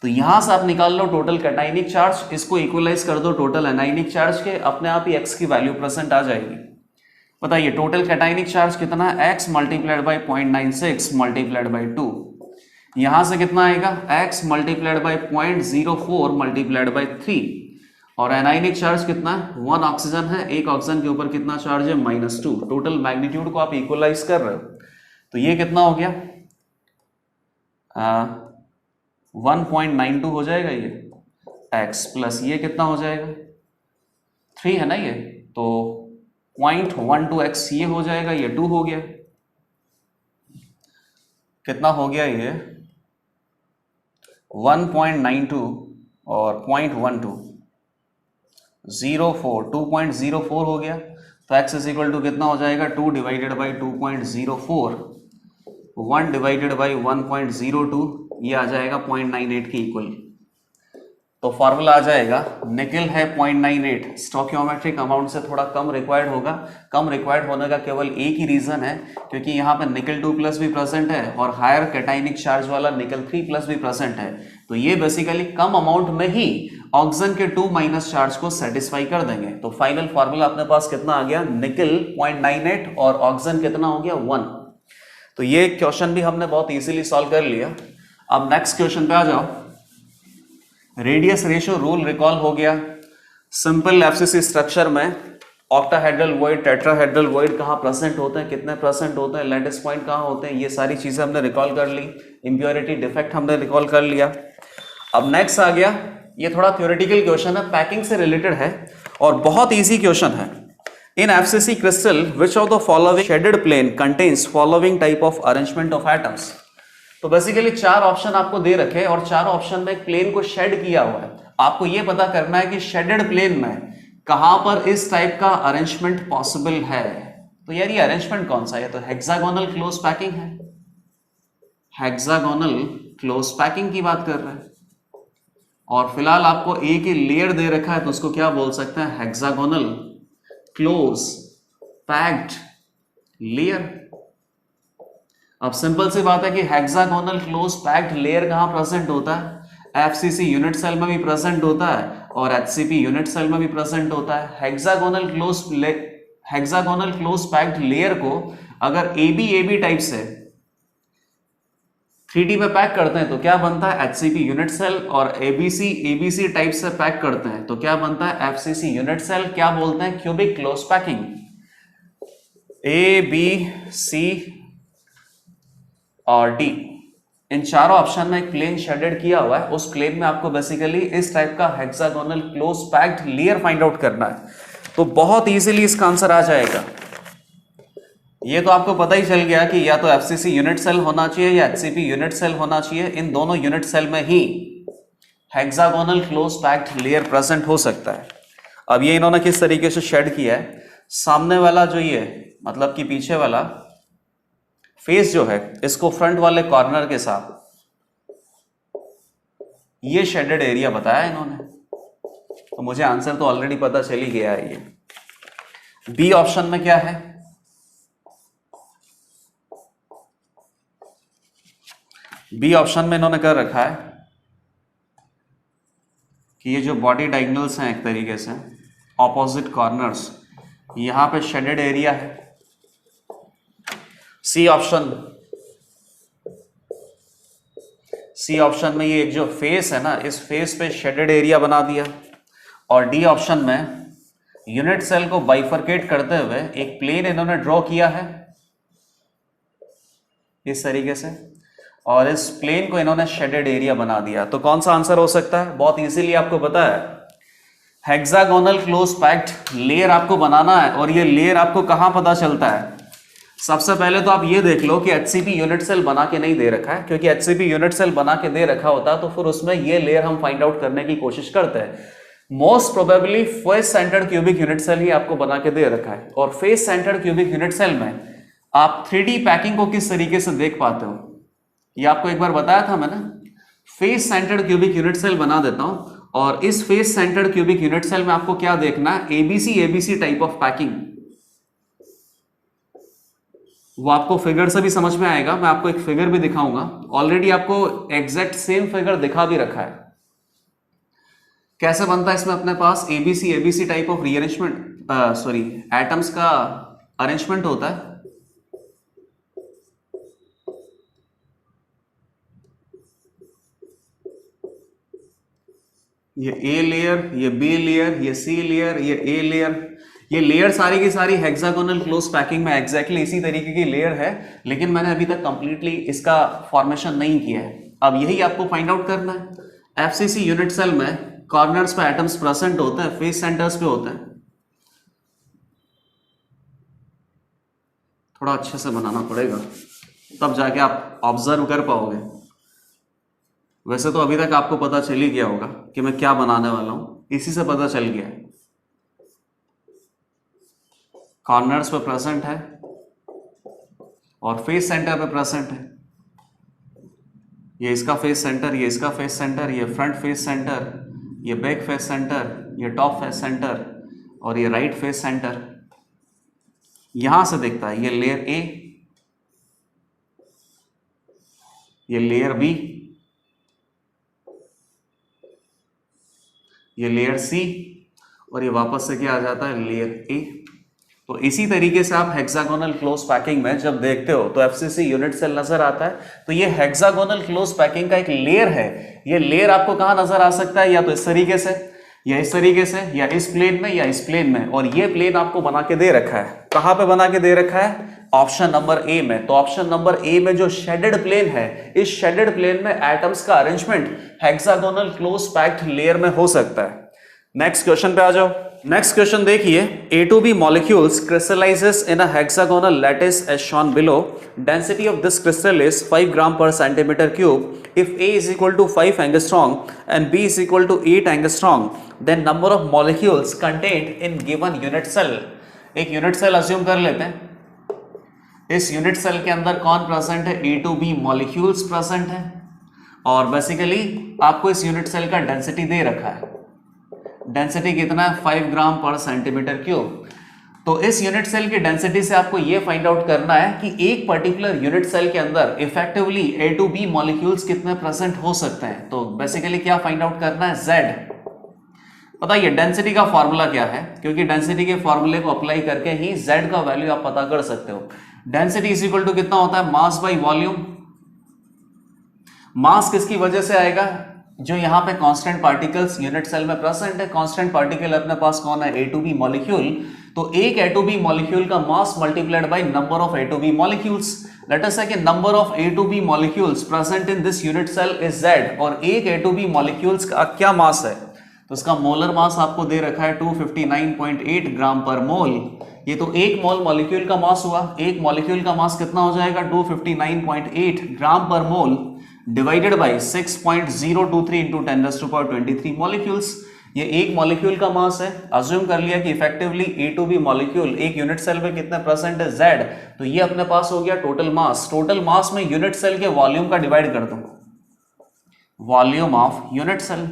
तो यहां से आप निकाल लो टोटल कैटायनिक चार्ज, इसको इक्वलाइज कर दो टोटल एनायनिक चार्ज के, अपने आप ही X की वैल्यू प्रेजेंट आ जाएगी। बताइए टोटल कैटायनिक चार्ज कितना है, X multiplied by 0.96 multiplied by 2, यहां से कितना आएगा, X multiplied by 0.04 multiplied by 3, और एनायनिक चार्ज कितना है, 1 ऑक्सीजन है, एक ऑक्सीजन के ऊपर कितना चार्ज है, -2। टोटल मैग्नीट्यूड को आप इक्वलाइज कर रहे हो, तो ये कितना हो गया, 1.92 हो जाएगा ये X, प्लस ये कितना हो जाएगा, 3 है ना ये, तो 0.12x ये हो जाएगा, ये 2 हो गया, कितना हो गया ये 1.92 और 0.12, 2.04 हो गया। तो x इज इक्वल टू कितना हो जाएगा, 2 डिवाइडेड बाई 2.04, 1 डिवाइडेड बाई 1.02, ये आ जाएगा 0.98 के इक्वल। तो फॉर्मूला आ जाएगा, निकल है 0.98, स्टोकियोमेट्रिक अमाउंट से थोड़ा कम रिक्वायर्ड होगा। कम रिक्वायर्ड होने का केवल एक ही रीजन है, क्योंकि यहाँ पे निकल 2+ भी प्रेजेंट है और हायर कैटायनिक चार्ज वाला निकल 3+ भी प्रेजेंट है, तो ये बेसिकली कम अमाउंट में ही ऑक्सीजन के 2- चार्ज को सेटिस्फाई कर देंगे। तो फाइनल फॉर्मूला अपने पास कितना आ गया, निकल 0.98 और ऑक्सीजन कितना हो गया, 1। तो ये क्वेश्चन भी हमने बहुत इजीली सॉल्व कर लिया। अब नेक्स्ट क्वेश्चन पे आ जाओ। रेडियस रेशियो रूल रिकॉल हो गया। सिंपल एफसीसी स्ट्रक्चर में ऑक्टाहेड्रल वॉइड, टेट्राहेड्रल वॉइड कहाँ प्रेजेंट होते हैं, कितने प्रेजेंट होते हैं, लैटिस पॉइंट कहाँ होते हैं, ये सारी चीजें हमने रिकॉल कर ली। इम्प्योरिटी डिफेक्ट हमने रिकॉल कर लिया। अब नेक्स्ट आ गया, ये थोड़ा थ्योरेटिकल क्वेश्चन है, पैकिंग से रिलेटेड है और बहुत ईजी क्वेश्चन है। In FCC crystal which of the following shaded plane contains following type of arrangement of atoms. तो बेसिकली 4 ऑप्शन आपको दे रखे और 4 ऑप्शन में एक प्लेन को शेड किया हुआ है। आपको यह पता करना है कि शेडेड प्लेन में कहां पर इस टाइप का अरेंजमेंट पॉसिबल है। तो यार ये अरेंजमेंट कौन सा है, तो हेक्सागोनल क्लोज पैकिंग है, हेक्सागोनल क्लोज पैकिंग की बात कर रहे हैं। और फिलहाल आपको एक ही लेयर दे रखा है, तो उसको क्या बोल सकते हैं, हेक्सागोनल क्लोज पैक्ड लेयर। अब सिंपल सी बात है कि हेक्सागोनल क्लोज पैक्ड लेयर कहां प्रेजेंट होता है, एफसीसी यूनिट सेल में भी प्रेजेंट होता है और एचसीपी यूनिट सेल में भी प्रेजेंट होता है। हेक्सागोनल क्लोज पैक्ड लेयर को अगर एबी टाइप से 3D में पैक करते हैं तो क्या बनता है, एचसीपी यूनिट सेल, और एबीसी टाइप से पैक करते हैं तो क्या बनता है, एफसीसी यूनिट सेल। क्या बोलते हैं, cubic close packing. A B C और डी, इन चारों ऑप्शन में एक प्लेन शेडेड किया हुआ है। उस प्लेन में आपको बेसिकली इस टाइप का hexagonal close packed layer find out करना है, तो बहुत इजीली इसका आंसर आ जाएगा। ये तो आपको पता ही चल गया कि या तो एफसीसी यूनिट सेल होना चाहिए या एचसीपी यूनिट सेल होना चाहिए। इन दोनों यूनिट सेल में ही hexagonal close packed layer present हो सकता है। अब ये इन्होंने किस तरीके से शेड किया है, सामने वाला जो ये मतलब कि पीछे वाला फेस जो है, इसको फ्रंट वाले कॉर्नर के साथ ये शेडेड एरिया बताया इन्होंने, तो मुझे आंसर तो ऑलरेडी पता चल ही गया है। ये बी ऑप्शन में क्या है, बी ऑप्शन में इन्होंने कर रखा है कि ये जो बॉडी डायगोनल्स हैं एक तरीके से ऑपोजिट कॉर्नर्स, यहां पे शेडेड एरिया है। सी ऑप्शन में ये एक जो फेस है ना, इस फेस पे शेडेड एरिया बना दिया। और डी ऑप्शन में यूनिट सेल को बाइफरकेट करते हुए एक प्लेन इन्होंने ड्रॉ किया है इस तरीके से। और इस प्लेन को इन्होंने शेडेड एरिया बना दिया। तो कौन सा आंसर हो सकता है? बहुत इजीली आपको पता है, हेक्सागोनल क्लोज पैक्ड लेयर आपको बनाना है। और ये लेयर आपको कहां पता चलता है? सबसे पहले तो आप ये देख लो कि HCP यूनिट सेल बना के नहीं दे रखा है, क्योंकि HCP यूनिट सेल बना के दे रखा होता तो फिर उसमें ये लेयर हम फाइंड आउट करने की कोशिश करते हैं। Most probably face centred cubic unit cell ही आपको बना के दे रखा है। और face centred cubic unit cell में आप 3D पैकिंग को किस तरीके से देख पाते हो, ये आपको एक बार बताया था मैंने। Face centred cubic unit cell बना देता हूं, और इस face centred cubic unit cell में आपको क्या देखना है? ABC type of packing. वो आपको फिगर से भी समझ में आएगा, मैं आपको एक फिगर भी दिखाऊंगा। ऑलरेडी आपको एग्जैक्ट सेम फिगर दिखा भी रखा है। कैसे बनता है इसमें अपने पास ABC type of rearrangement, sorry atoms का अरेंजमेंट होता है। ये ए लेयर, ये बी लेयर, ये सी लेयर, ये ए लेयर। ये लेयर सारी की सारी हेक्सागोनल क्लोज पैकिंग में एग्जैक्टली इसी तरीके की लेयर है, लेकिन मैंने अभी तक कंप्लीटली इसका फॉर्मेशन नहीं किया है। अब यही आपको फाइंड आउट करना है। एफसीसी यूनिट सेल में कॉर्नर्स पे एटम्स प्रेजेंट होते हैं, फेस सेंटर्स पे होते हैं। थोड़ा अच्छे से बनाना पड़ेगा, तब जाके आप ऑब्जर्व कर पाओगे। वैसे तो अभी तक आपको पता चल ही गया होगा कि मैं क्या बनाने वाला हूं, इसी से पता चल गया है। कॉर्नर्स पे प्रेजेंट है और फेस सेंटर पे प्रेजेंट है। ये इसका फेस सेंटर, ये इसका फेस सेंटर, ये फ्रंट फेस सेंटर, ये बैक फेस सेंटर, ये टॉप फेस सेंटर और ये राइट फेस सेंटर। यहां से दिखता है ये लेयर ए, ये लेयर बी, ये लेयर सी, और ये वापस से क्या आ जाता है? Layer A. तो इसी तरीके से आप हेक्सागोनल क्लोज पैकिंग में जब देखते हो तो एफसीसी यूनिट सेल नजर आता है। तो ये हेक्सागोनल क्लोज पैकिंग का एक लेयर है। ये लेयर आपको कहां नजर आ सकता है? या तो इस तरीके से, या इस तरीके से, या इस प्लेन में, या इस प्लेन में। और ये प्लेन आपको बना के दे रखा है। कहां पे बना के दे रखा है? ऑप्शन नंबर ए में। तो ऑप्शन नंबर ए में जो शेडेड प्लेन है, इस शेडेड प्लेन में एटम्स का arrangement hexagonal close packed layer में हो सकता है। नेक्स्ट क्वेश्चन पे आ जाओ। नेक्स्ट क्वेश्चन देखिए, A2B molecules crystallizes in a hexagonal lattice as shown below. Density of this crystal is 5 gram per centimeter cube. If A is equal to 5 angstrom and B is equal to 8 angstrom, then number of molecules contained in given unit cell. एक unit cell assume कर लेते हैं। इस unit cell के अंदर कौन present है? A2B molecules present है। और बेसिकली आपको इस यूनिट सेल का डेंसिटी दे रखा है। डेंसिटी कितना है? 5 ग्राम पर सेंटीमीटर क्यूब। तो इस यूनिट सेल की डेंसिटी से आपको यह फाइंड आउट करना है कि एक पर्टिकुलर यूनिट सेल के अंदर इफेक्टिवली A2B मॉलिक्यूल्स कितने प्रेजेंट हो सकते हैं। तो बेसिकली क्या फाइंड आउट करना है? Z। बताइए डेंसिटी का फॉर्मूला क्या है, क्योंकि डेंसिटी के फॉर्मूले को अप्लाई करके ही Z का वैल्यू आप पता कर सकते हो। डेंसिटी इज इक्वल टू कितना होता है? Mass by volume. मास किसकी वजह से आएगा? जो यहां पे कांस्टेंट पार्टिकल्स यूनिट सेल में प्रेजेंट है। कांस्टेंट पार्टिकल अपने पास कौन है? A2B molecule. तो एक A2B मॉलिक्यूल का mass multiplied by number of A2B molecules. Let us say कि number of A2B molecules present in this unit cell is Z, और एक A2B मॉलिक्यूल्स का क्या मास है? तो इसका मोलर मास आपको दे रखा है 259.8 ग्राम पर मोल। ये तो एक मोल मॉलिक्यूल का मास हुआ। एक मॉलिक्यूल का मास कितना हो जाएगा? 259.8 ग्राम पर मोल डिवाइडेड बाय 6.023 इंटू 10⁻23 मॉलिक्यूल्स। ये एक मॉलिक्यूल का मास है। अज्यूम कर लिया कि इफेक्टिवली A2B मॉलिक्यूल एक यूनिट सेल में कितने परसेंट है? Z। तो ये अपने पास हो गया टोटल मास। टोटल मास में यूनिट सेल के वॉल्यूम का डिवाइड कर दो, वॉल्यूम ऑफ यूनिट सेल।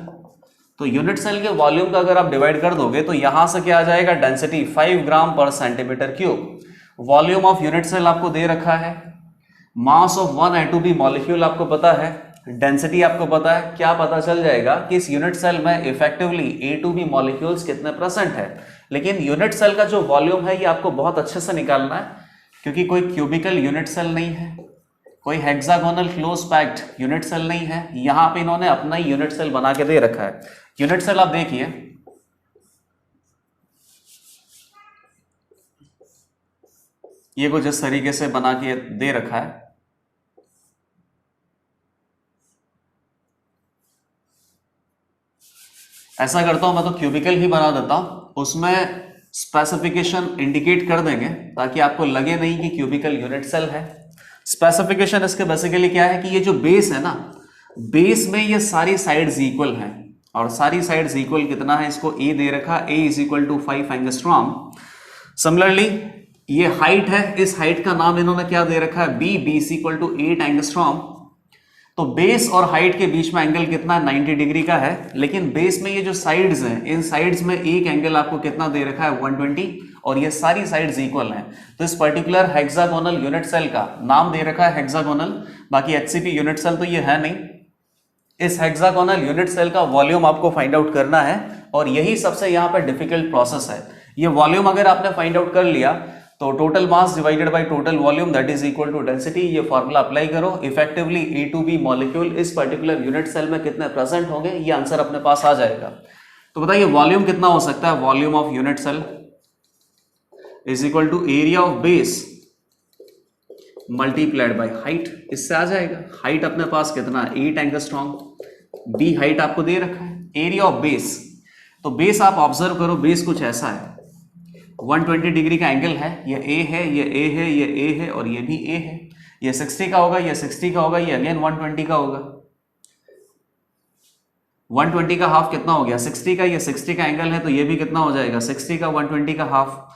तो यूनिट सेल के वॉल्यूम का अगर आप डिवाइड कर दोगे तो यहां से क्या आ जाएगा? Density 5 gram per centimetre cube. Volume of unit cell आपको दे रखा है। Mass of one A2B molecule आपको पता है। डेंसिटी आपको पता है। क्या पता चल जाएगा कि इस यूनिट सेल में इफेक्टिवली A2B मॉलिक्यूल्स कितने प्रेजेंट है। लेकिन यूनिट सेल का जो वॉल्यूम है ये आपको बहुत अच्छे से निकालना है, क्योंकि कोई क्यूबिकल यूनिट सेल नहीं है, कोई hexagonal close packed unit cell नहीं है। यहां पे इन्होंने अपना ही यूनिट सेल बना के दे रखा है। यूनिट सेल आप देखिए, ये कुछ इस तरीके से बना के दे रखा है। ऐसा करता हूं मैं तो क्यूबिकल ही बना देता हूं, उसमें स्पेसिफिकेशन इंडिकेट कर देंगे ताकि आपको लगे नहीं कि क्यूबिकल यूनिट सेल है। स्पेसिफिकेशन इसके बेसिकली क्या है कि ये जो बेस है ना, बेस में ये सारी साइड्स इक्वल हैं, और सारी साइड्स इक्वल कितना है, इसको ए दे रखा, A is equal to 5 angstrom. Similarly ये हाइट है, इस हाइट का नाम इन्होंने क्या दे रखा है, b, b is equal to 8 angstrom. तो बेस और हाइट के बीच में एंगल कितना है, 90 डिग्री का है, लेकिन बेस में ये जो साइड्स हैं, इन साइड्स में एक एंगल आपको कितना दे रखा है, 120, और ये सारी साइड्स इक्वल हैं। तो इस पर्टिकुलर हेक्सागोनल यूनिट सेल का नाम दे रखा है हेक्सागोनल, बाकी एचसीपी यूनिट सेल तो ये है नहीं। इस हेक्सागोनल यूनिट सेल का वॉल्यूम आपको फाइंड आउट करना है, और यही सबसे यहाँ पर डिफिकल्ट प्रोसेस है। ये वॉल्यूम अगर आपने फाइंड आउट कर लिया तो total mass divided by total volume that is equal to density, ये फॉर्मूला अप्लाई करो, effectively a two b molecule इस पर्टिकुलर यूनिट सेल में कितने प्रेजेंट होंगे, ये आंसर अपने पास आ जाएगा। तो बताइए वॉल्यूम कितना हो सकता है, volume of unit cell is equal to area of base multiplied by height, इससे आ जाएगा। हाइट अपने पास कितना है, 8 एंगस्ट्रॉम, बी हाइट आपको दे रखा है, एरिया ऑफ बेस, तो बेस आप ऑब्जर्व करो, बेस कुछ ऐसा है, 120 डिग्री का एंगल है, ये ए है, ये ए है, ये ए है, और ये भी ए है, ये 60 का होगा, ये 60 का होगा, ये अगेन 120 का होगा। 120 का हाफ कितना हो गया, 60 का, ये 60 का एंगल है तो ये भी कितना हो जाएगा, 60 का 120 का हाफ।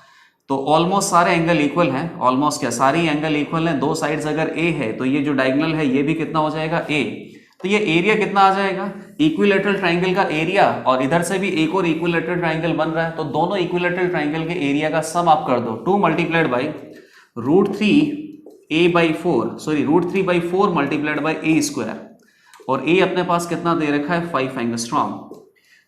तो ऑलमोस्ट सारे एंगल इक्वल हैं, ऑलमोस्ट क्या, सारी एंगल इक्वल हैं, दो साइड्स अगर ए है तो ये जो डायगोनल है ये भी कितना हो जाएगा, ए। तो ये एरिया कितना आ जाएगा, इक्विलैटरल ट्राइंगल का एरिया, और इधर से भी एक और इक्विलैटरल ट्राइंगल बन रहा है, तो दोनों इक्विलैटरल ट्राइंगल के एरिया का सम आप कर दो, 2 multiplied by √3 multiplied by A square, और ए अपने पास कितना दे रखा है, 5 एंगस्ट्रॉम।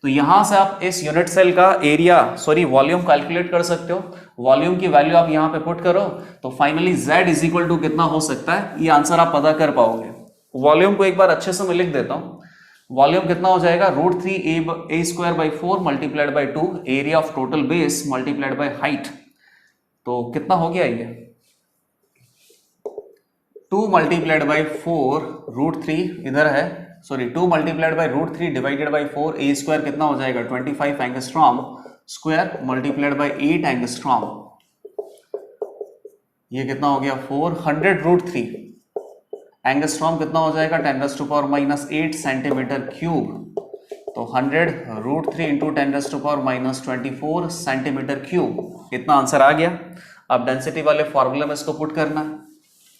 तो यहां से आप इस यूनिट सेल का एरिया वॉल्यूम कैलकुलेट कर सकते हो। वॉल्यूम की वैल्यू आप यहां पे पुट करो तो finally z is equal to कितना हो सकता है, ये आंसर आप पता कर पाओगे। वॉल्यूम को एक बार अच्छे से मैं लिख देता हूं, वॉल्यूम कितना हो जाएगा, √3a² multiplied by 2 area of total base multiplied by height. तो कितना हो गया ये, 2 मल्टीप्लाइड बाई 4 √3 इधर है, 2 multiplied by √3 divided by 4, A square कितना हो जाएगा, 25 angstrom square multiplied by 8 angstrom, ये कितना हो गया 400 √3 एंगस्ट्रॉम कितना हो जाएगा, 10⁻⁻8 सेंटीमीटर क्यूब। तो 100 √3 इंटू 10⁻⁻24 सेंटीमीटर क्यूब, इतना आंसर आ गया। अब डेंसिटी वाले फॉर्मूले में इसको पुट करना है,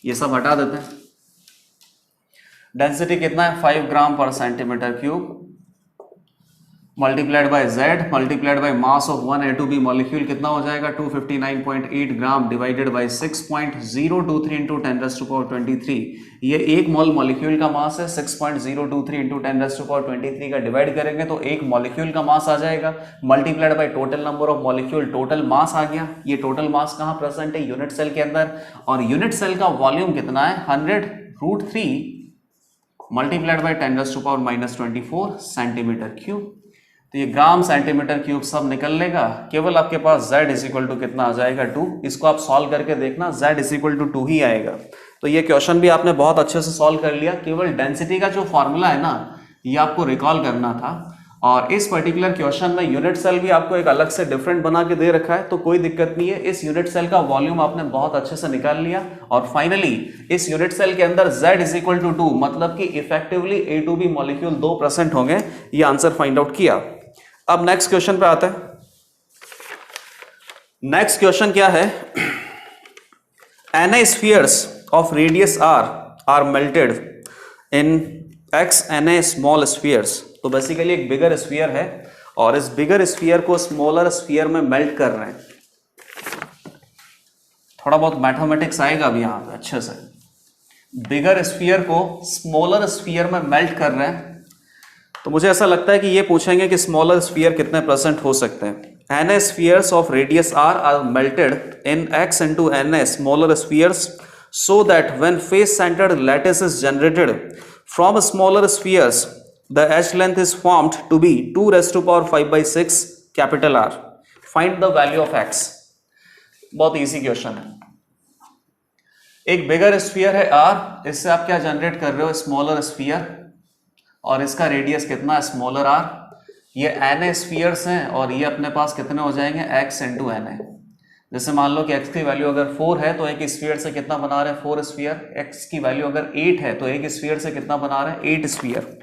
ये सब हटा देते हैं। डेंसिटी कितना है, 5 gram per centimetre cube multiplied bye z multiplied by mass of 1 A2B molecule कितना हो जाएगा, 259.8 ग्राम डिवाइडेड बाय 6.023 इंटू 10⁻23। ये एक मोल मॉलिक्यूल का मास है, 6.023 इंटू 10⁻23 का डिवाइड करेंगे तो एक मॉलिक्यूल का मास आ जाएगा, multiplied by total number of molecule, total mass आ गया। ये टोटल मास कहाँ प्रेजेंट है, यूनिट सेल के अंदर, और यूनिट सेल का वॉल्यूम कितना है, 100 √3 मल्टीप्लाइड बाय 10⁻24 सेंटीमीटर क्यूब। तो ये ग्राम सेंटीमीटर क्यूब सब निकल लेगा, केवल आपके पास z इज इक्वल टू कितना आ जाएगा, 2। इसको आप सॉल्व करके देखना, z इज इक्वल टू 2 ही आएगा। तो ये क्वेश्चन भी आपने बहुत अच्छे से सॉल्व कर लिया। केवल डेंसिटी का जो फॉर्मूला है ना, ये आपको रिकॉल करना था, और इस पर्टिकुलर क्वेश्चन में यूनिट सेल भी आपको एक अलग से डिफरेंट बना के दे रखा है, तो कोई दिक्कत नहीं है। इस यूनिट सेल का वॉल्यूम आपने बहुत अच्छे से निकाल लिया, और फाइनली इस यूनिट सेल के अंदर z इज इक्वल टू 2, मतलब कि इफेक्टिवली A2B मॉलिक्यूल 2% होंगे, ये आंसर फाइंड आउट किया। अब नेक्स्ट क्वेश्चन पे आता है। नेक्स्ट क्वेश्चन क्या है, Na spheres of radius r are melted in x Na small spheres। तो बेसिकली एक बिगर स्फीयर है, और इस बिगर स्फीयर को स्मॉलर स्फीयर में मेल्ट कर रहे हैं। थोड़ा बहुत मैथमेटिक्स आएगा अभी यहां पे अच्छे से। बिगर स्फीयर को स्मॉलर स्फीयर में मेल्ट कर रहे हैं, तो मुझे ऐसा लगता है कि ये पूछेंगे कि स्मॉलर स्फीयर कितने परसेंट हो सकते हैं। Na spheres of radius r are melted in x into Na smaller spheres so that when face-centered lattice is generated from smaller spheres, the edge length is formed to be 2⁵ capital R. Find the value of x। बहुत easy question है। एक बिगर sphere है r, इससे आप क्या generate कर रहे हो, स्मॉलर स्फीयर, और इसका रेडियस कितना है, स्मॉलर r। ये Na स्फीयर्स हैं और ये अपने पास कितने हो जाएंगे x इंटू Na। जैसे मान लो कि x की वैल्यू अगर 4 है तो एक स्फीयर से कितना बना रहे हैं 4 स्फीयर, x की वैल्यू अगर 8 है तो एक स्फीयर से कितना बना रहे हैं 8 sphere.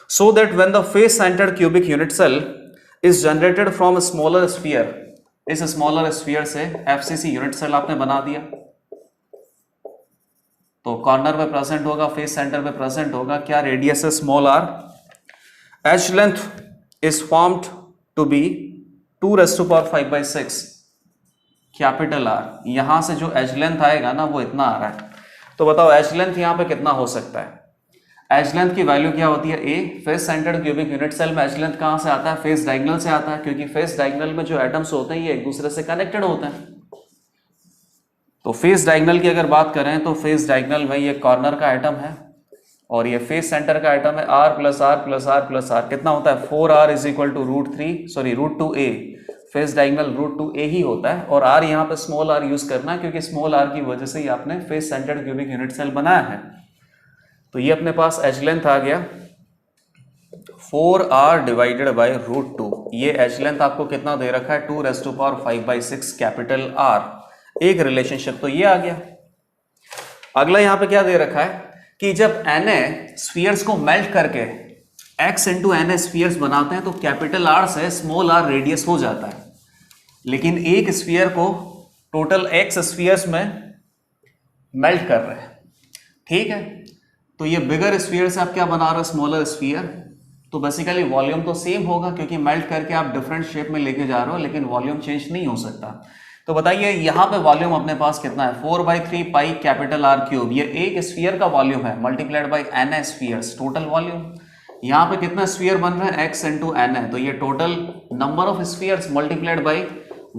So that when the face centred cubic unit cell is generated from smaller sphere, इस स्मॉलर स्फीयर से FCC यूनिट सेल आपने बना दिया, तो कॉर्नर पे प्रेजेंट होगा, फेस सेंटर पे प्रेजेंट होगा, क्या रेडियस है small r, edge length is formed to be 2⁵ capital R। यहां से जो एज लेंथ आएगा ना वो इतना आ रहा है, तो बताओ एज लेंथ यहां पे कितना हो सकता है। एज लेंथ की वैल्यू क्या होती है A। Face centred cubic unit cell में एज लेंथ कहां से आता है, फेस डायगोनल से आता है, क्योंकि फेस डायगोनल में जो एटम्स होते हैं ये एक दूसरे से कनेक्टेड होते हैं। तो फेस डायगोनल की अगर बात करें तो फेस डायगोनल में ये कॉर्नर का एटम है और ये फेस सेंटर का एटम है R plus R plus R plus R, कितना होता है 4R is equal to √2A। Face diagonal √2A ही होता है और R यहाँ पे स्मॉल r यूज करना है, क्योंकि स्मॉल r की वजह से ही आपने face centred cubic unit cell बनाया है। तो ये अपने पास एज लेंथ आ गया 4R डिवाइडेड बाई √2। ये एज लेंथ आपको कितना दे रखा है 2⁵ कैपिटल R, एक रिलेशनशिप तो ये आ गया। अगला यहां पे क्या दे रखा है कि जब Na स्फीयर्स को मेल्ट करके x इंटू Na स्फीयर्स बनाते हैं तो कैपिटल R से स्मॉल r रेडियस हो जाता है, लेकिन एक स्फीयर को टोटल x स्फीयर्स में मेल्ट कर रहे हैं, ठीक है। तो ये बिगर स्फीयर से आप क्या बना रहे हो स्मॉलर स्फीयर, तो बेसिकली वॉल्यूम तो सेम होगा क्योंकि मेल्ट करके आप डिफरेंट शेप में लेके जा रहे हो, लेकिन वॉल्यूम चेंज नहीं हो सकता। तो बताइए यहाँ पे वॉल्यूम अपने पास कितना है 4/3 पाई कैपिटल R क्यूब, ये एक स्फीयर का वॉल्यूम है multiplied by Na spheres, total volume. यहाँ पे कितना स्फीयर बन रहा है x इंटू Na, तो ये total number of spheres multiplied by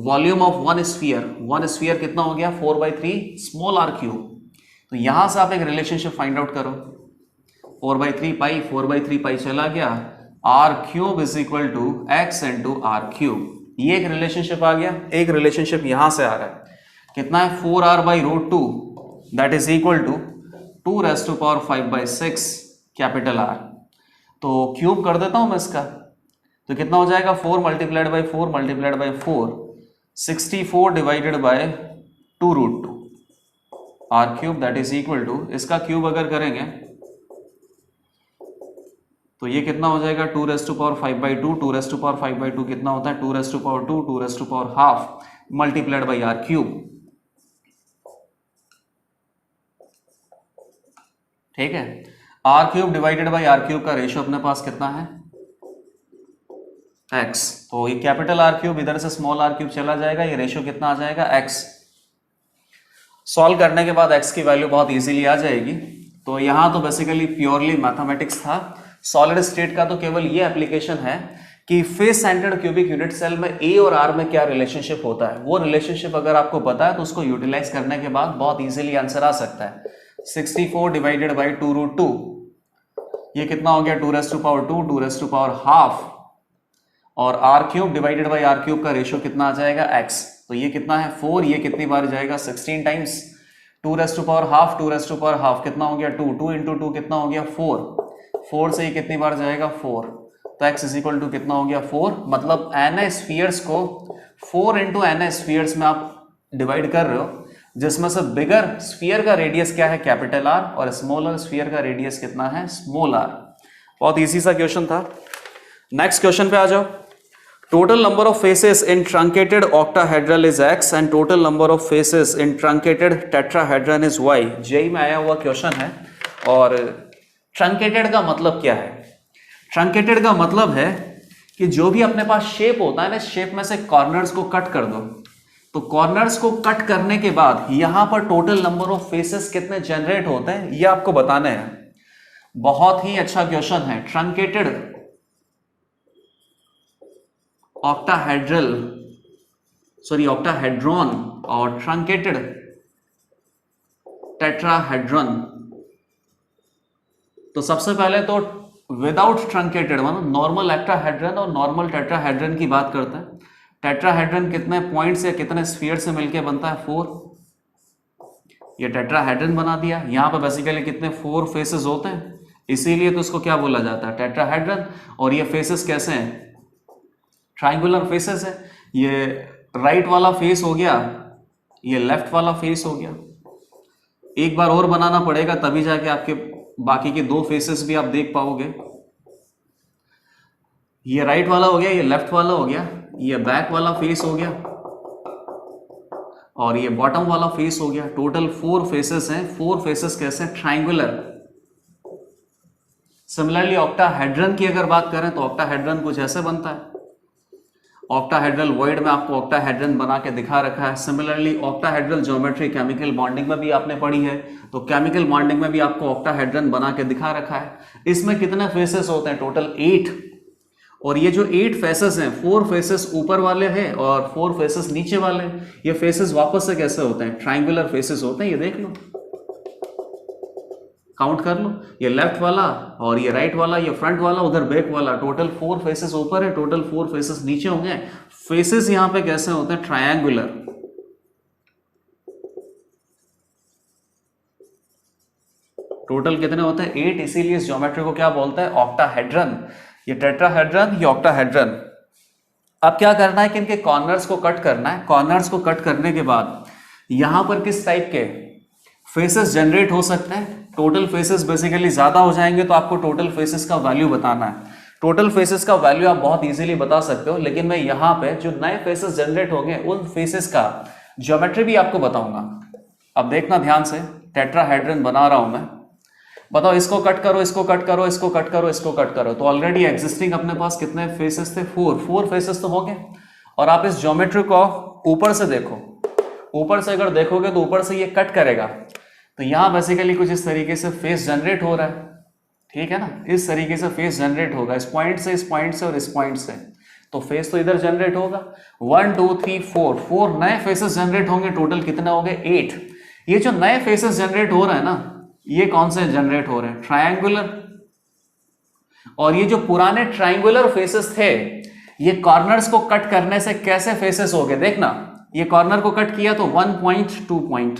volume of one sphere कितना हो गया 4/3 स्मॉल r क्यूब। तो यहां से आप एक रिलेशनशिप फाइंड आउट करो, 4/3 पाई चला गया, R cube is equal to x into R cube, ये एक रिलेशनशिप आ गया। एक रिलेशनशिप यहां से आ रहा है, कितना है 4R by √2 that is equal to 2⁵ capital R। तो क्यूब कर देता हूं मैं इसका, तो कितना हो जाएगा 4 multiplied by 4 64 divided by 2√2 R cube that is equal to, इसका क्यूब अगर करेंगे तो ये कितना हो जाएगा 2⁵/2 कितना होता है 2⁻² मल्टीप्लाइड बाई R क्यूब, ठीक है। R cube divided by R cube का रेशियो अपने पास कितना है x, तो ये कैपिटल R क्यूब इधर से स्मॉल r क्यूब चला जाएगा, ये रेशियो कितना आ जाएगा x। सॉल्व करने के बाद x की वैल्यू बहुत इजीली आ जाएगी। तो यहाँ तो बेसिकली प्योरली मैथमेटिक्स था। सॉलिड स्टेट का तो केवल ये एप्लीकेशन है कि face centred cubic unit cell में A और R में क्या रिलेशनशिप होता है, वो रिलेशनशिप अगर आपको पता है तो उसको यूटिलाइज करने के बाद बहुत इजीली आंसर आ सकता है। 64 डिवाइडेड बाई 2√2, ये कितना हो गया 2⁻², और R cube divided by R cube का रेशियो कितना आ जाएगा x, तो ये कितना है 4, ये कितनी बार जाएगा 16 टाइम्स, 2⁻², कितना हो गया 2 इंटू 2 कितना हो गया 4 से ये कितनी बार जाएगा 4, तो x इज इक्वल टू कितना हो गया 4। मतलब Na स्फीयर्स को 4 इंटू Na स्फीयर्स में आप डिवाइड कर रहे हो, जिसमें से बिगर स्फीयर का रेडियस क्या है कैपिटल R और स्मॉलर स्फीयर का रेडियस कितना है स्मॉल r। बहुत इजी सा क्वेश्चन था। नेक्स्ट क्वेश्चन पे आ जाओ। Total number of faces in truncated octahedral is x and total number of faces in truncated tetrahedron is y। JEE में आया हुआ क्वेश्चन है। और ट्रंकेटेड का मतलब क्या है, ट्रंकेटेड का मतलब है कि जो भी अपने पास शेप होता है ना, शेप में से कॉर्नर्स को कट कर दो, तो कॉर्नर्स को कट करने के बाद यहां पर टोटल नंबर ऑफ फेसेस कितने जनरेट होते हैं ये आपको बताने हैं। बहुत ही अच्छा क्वेश्चन है। ट्रंकेटेड ऑक्टाहेड्रॉन और ट्रंकेटेड टेट्राहेड्रन। तो सबसे पहले तो विदाउट ट्रंकेटेड मतलब नॉर्मल ऑक्टाहेड्रन और नॉर्मल टेट्राहेड्रन की बात करते हैं। टेट्राहेड्रन कितने पॉइंट्स या कितने स्फीयर से मिलकर बनता है 4, ये टेट्राहेड्रन बना दिया। यहां पे बेसिकली कितने 4 फेसेस होते हैं, इसीलिए तो इसको क्या बोला जाता है टेट्राहेड्रन। और ये फेसेस कैसे हैं ट्राइंगुलर फेसेस है, ये राइट वाला फेस हो गया, ये लेफ्ट वाला फेस हो गया। एक बार और बनाना पड़ेगा तभी जाके आपके बाकी के दो फेसेस भी आप देख पाओगे। ये राइट वाला हो गया, ये लेफ्ट वाला हो गया, ये बैक वाला फेस हो गया और ये बॉटम वाला फेस हो गया। टोटल 4 फेसेस हैं। 4 फेसेस कैसे? ट्राइंगुलर। सिमिलरली ऑक्टाहेड्रन की अगर बात करें तो ऑक्टाहेड्रन कुछ ऐसे बनता है। ऑक्टाहेड्रल वॉइड में आपको ऑक्टाहेड्रन बना के दिखा रखा है। Similarly octahedral geometry chemical bonding में भी आपने पढ़ी है, तो केमिकल बॉन्डिंग में भी आपको ऑक्टाहेड्रन बना के दिखा रखा है। इसमें कितने फेसेस होते हैं? टोटल 8। और ये जो 8 फेसेस हैं, 4 फेसेस ऊपर वाले हैं और 4 फेसेस नीचे वाले हैं। ये फेसेस वापस से कैसे होते हैं? ट्राइंगुलर फेसेस होते हैं। ये देख लो, काउंट कर लो, ये लेफ्ट वाला और ये राइट वाला, ये फ्रंट वाला, उधर बैक वाला। टोटल 4 फेसेस ऊपर है, टोटल 4 फेसेस नीचे होंगे। फेसेस यहां पे कैसे होते हैं? ट्रायंगुलर। टोटल कितने होते हैं? 8। इसीलिए इस ज्योमेट्री को क्या बोलते हैं? ऑक्टाहेड्रन। ये टेट्राहेड्रन, ये ऑक्टाहेड्रन। अब क्या करना है कि इनके कॉर्नर्स को कट करना है। कॉर्नर्स को कट करने के बाद यहां पर किस टाइप के फेसेस जनरेट हो सकते हैं? टोटल फेसेस बेसिकली ज्यादा हो जाएंगे तो आपको टोटल फेसेस का वैल्यू बताना है। टोटल फेसेस का वैल्यू आप बहुत इजीली बता सकते हो, लेकिन मैं यहां पे जो नए फेसेस जनरेट होंगे उन फेसेस का ज्योमेट्री भी आपको बताऊंगा। अब देखना ध्यान से, टेट्राहेड्रन बना रहा हूं मैं। बताओ, इसको कट करो, इसको कट करो, इसको कट करो, इसको कट करो। तो ऑलरेडी एग्जिस्टिंग अपने पास कितने फेसेस थे? 4 फेसेस तो हो गए। और आप इस ज्योमेट्री को ऊपर से देखो, ऊपर से अगर देखोगे तो ऊपर से ये कट करेगा, तो यहां बेसिकली कुछ इस तरीके से फेस जनरेट हो रहा है। ठीक है ना, इस तरीके से फेस जनरेट होगा, इस पॉइंट से, इस पॉइंट से और इस पॉइंट से। तो फेस तो इधर जनरेट होगा। 1 2 3 4 नए फेसेस जनरेट होंगे। टोटल कितने हो गए? 8। ये जो नए फेसेस जनरेट हो रहे हैं ना, ये कौन से जनरेट हो रहे हैं? ट्रायंगुलर। और ये जो पुराने ट्रायंगुलर फेसेस थे, ये कॉर्नर्स को कट करने से कैसे फेसेस हो गए? देखना, ये कॉर्नर को कट किया तो 1 पॉइंट 2 पॉइंट,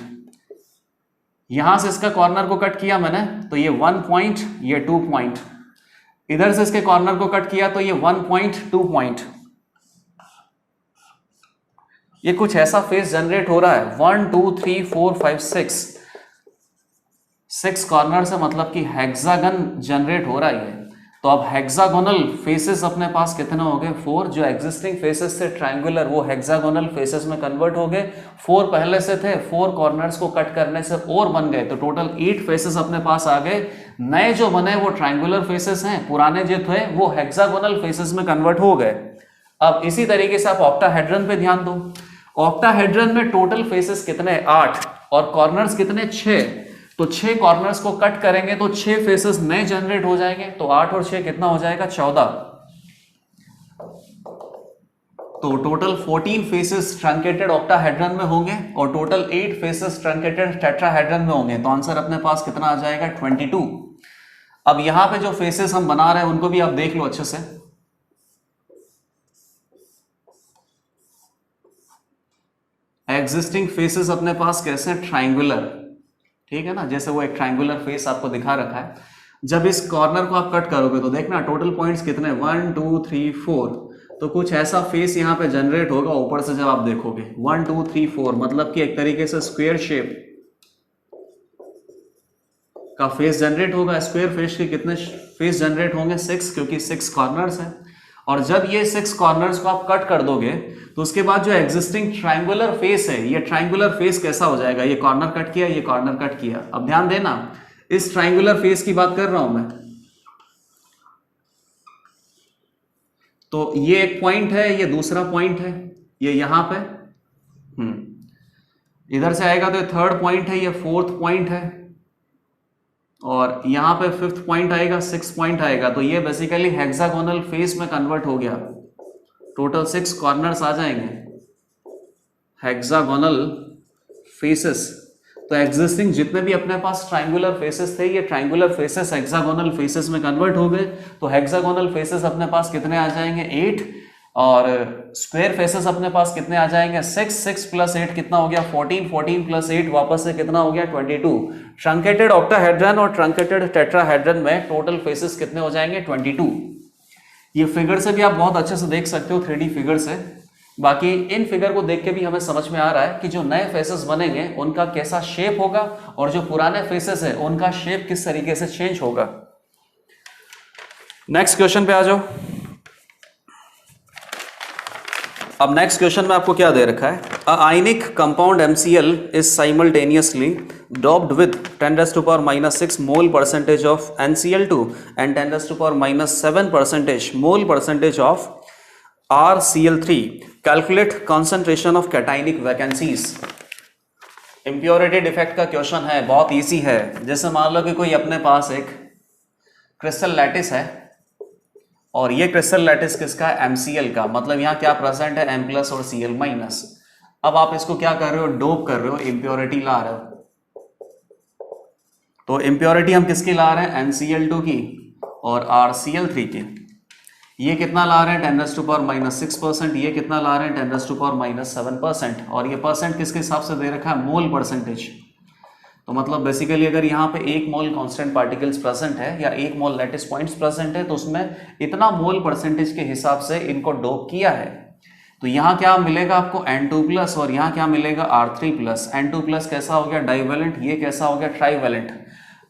यहां से इसका कॉर्नर को कट किया मैंने तो ये 1 पॉइंट, ये 2 पॉइंट। इधर से इसके कॉर्नर को कट किया तो ये 1 पॉइंट 2 पॉइंट। ये कुछ ऐसा फेस जनरेट हो रहा है। 1 2 3 4 5 6 कॉर्नर से, मतलब कि हेक्सागन जनरेट हो रहा है। तो अब हेक्सागोनल फेसेस अपने पास कितने हो गए? 4। जो एग्जिस्टिंग फेसेस थे ट्रायंगुलर, वो हेक्सागोनल फेसेस में कन्वर्ट हो गए। 4 पहले से थे, 4 कॉर्नर्स को कट करने से और बन गए, तो टोटल 8 फेसेस अपने पास आ गए। नए जो बने वो ट्रायंगुलर फेसेस हैं, पुराने जो थे वो हेक्सागोनल फेसेस में कन्वर्ट हो गए। अब इसी तरीके से आप ऑक्टाहेड्रन पे ध्यान दो। ऑक्टाहेड्रन में टोटल फेसेस कितने? 8 और कॉर्नर्स कितने? 6। तो 6 कॉर्नर्स को कट करेंगे तो 6 फेसेस नए जनरेट हो जाएंगे। तो 8 और 6 कितना हो जाएगा? 14। तो टोटल 14 फेसेस ट्रंकेटेड ऑक्टाहेड्रन में होंगे और टोटल 8 फेसेस ट्रंकेटेड टेट्राहेड्रन में होंगे। तो आंसर अपने पास कितना आ जाएगा? 22। अब यहां पे जो फेसेस हम बना रहे हैं उनको भी आप देख लो अच्छे से। एग्जिस्टिंग फेसेस अपने पास कैसे? ट्रायंगुलर। ठीक है ना, जैसे वो एक ट्रायंगुलर फेस आपको दिखा रखा है। जब इस कॉर्नर को आप कट करोगे तो देखना टोटल पॉइंट्स कितने? 1 2 3 4। तो कुछ ऐसा फेस यहाँ पे जनरेट होगा ऊपर से जब आप देखोगे। 1 2 3 4 मतलब कि एक तरीके से स्क्वायर शेप का फेस जनरेट होगा। स्क्वायर फेस के कितने फेस जनरेट होंगे? 6, क्योंकि 6 कॉर्नर्स हैं। और जब ये 6 कॉर्नर्स को आप कट कर दोगे तो उसके बाद जो एग्जिस्टिंग ट्रायंगुलर फेस है, ये ट्रायंगुलर फेस कैसा हो जाएगा? ये कॉर्नर कट किया, ये कॉर्नर कट किया। अब ध्यान देना, इस ट्रायंगुलर फेस की बात कर रहा हूं मैं। तो ये एक पॉइंट है, ये दूसरा पॉइंट है, ये यहां पे इधर से आएगा तो ये 3rd पॉइंट है, ये 4th पॉइंट है, और यहां पे 5th पॉइंट आएगा, 6th पॉइंट आएगा। तो ये बेसिकली हेक्सागोनल फेस में कन्वर्ट हो गया। टोटल 6 कॉर्नर्स आ जाएंगे हेक्सागोनल फेसेस। तो एग्जिस्टिंग जितने भी अपने पास ट्रायंगुलर फेसेस थे, ये ट्रायंगुलर फेसेस हेक्सागोनल फेसेस में कन्वर्ट हो गए। तो हेक्सागोनल फेसेस अपने पास कितने आ जाएंगे? 8। और स्क्वायर फेसेस अपने पास कितने आ जाएंगे? 6 6 + 8 कितना हो गया? 14 14 + 8 वापस से कितना हो गया? 22। ट्रंकेटेड ऑक्टाहेड्रन और ट्रंकेटेड टेट्राहेड्रन में टोटल फेसेस कितने हो जाएंगे? 22। ये फिगर से भी आप बहुत अच्छे से देख सकते हो, 3D फिगर से। बाकी इन फिगर को देख के भी हमें समझ में आ रहा है कि जो नए फेसेस बनेंगे उनका कैसा शेप होगा और जो पुराने फेसेस है उनका शेप किस तरीके से चेंज होगा। नेक्स्ट क्वेश्चन पे आ जाओ। अब नेक्स्ट क्वेश्चन में आपको क्या दे रखा है, a ionic compound MCl is simultaneously doped with 10⁻⁻6 mole percentage of NCl2 and 10⁻⁻7 percentage mole percentage of RCl3। Calculate concentration of cationic vacancies. Impurity defect का क्वेश्चन है, बहुत इजी है। जैसे मान लो कि कोई अपने पास एक क्रिस्टल लैटिस है और ये क्रिस्टल लैटिस किसका है, MCl का, मतलब यहाँ क्या प्रेजेंट है, M+ और Cl-। अब आप इसको क्या कर रहे हो, डोप कर रहे हो, इम्प्योरिटी ला रहे हो। तो इम्प्योरिटी हम किसकी ला रहे हैं, NCl2 की और RCl3 की। ये कितना ला रहे हैं, 10⁻⁻6%। ये कितना ला रहे हैं, 10⁻⁻7%। और ये परसेंट किसके हिसाब से दे रखा है, मोल परसेंटेज। तो मतलब बेसिकली अगर यहाँ पे 1 मोल कांस्टेंट पार्टिकल्स प्रेजेंट है या 1 मोल लैटिस पॉइंट्स प्रेजेंट है तो उसमें इतना मोल परसेंटेज के हिसाब से इनको डोप किया है। तो यहाँ क्या मिलेगा आपको, N2+ और यहाँ क्या मिलेगा, R3+। N2+ कैसा हो गया, डाइवेलेंट, ये कैसा हो गया, ट्राइवेलेंट।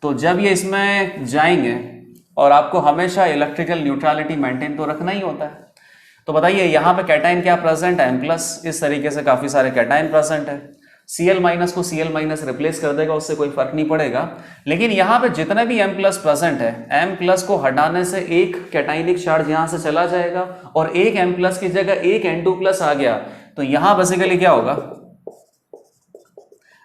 तो जब ये इसमें जाएंगे और आपको हमेशा इलेक्ट्रिकल न्यूट्रलिटी मेंटेन तो रखना ही होता है। तो बताइए यहाँ पे कैटाइन क्या प्रेजेंट है, M+। इस तरीके से काफी सारे कैटाइन प्रेजेंट है। Cl- को Cl- रिप्लेस कर देगा, उससे कोई फर्क नहीं पड़ेगा। लेकिन यहाँ पे जितने भी M+ प्रेजेंट है, M+ को हटाने से एक कैटाइनिक चार्ज यहाँ से चला जाएगा और एक M+ की जगह एक N2+ आ गया। तो यहाँ बेसिकली क्या होगा,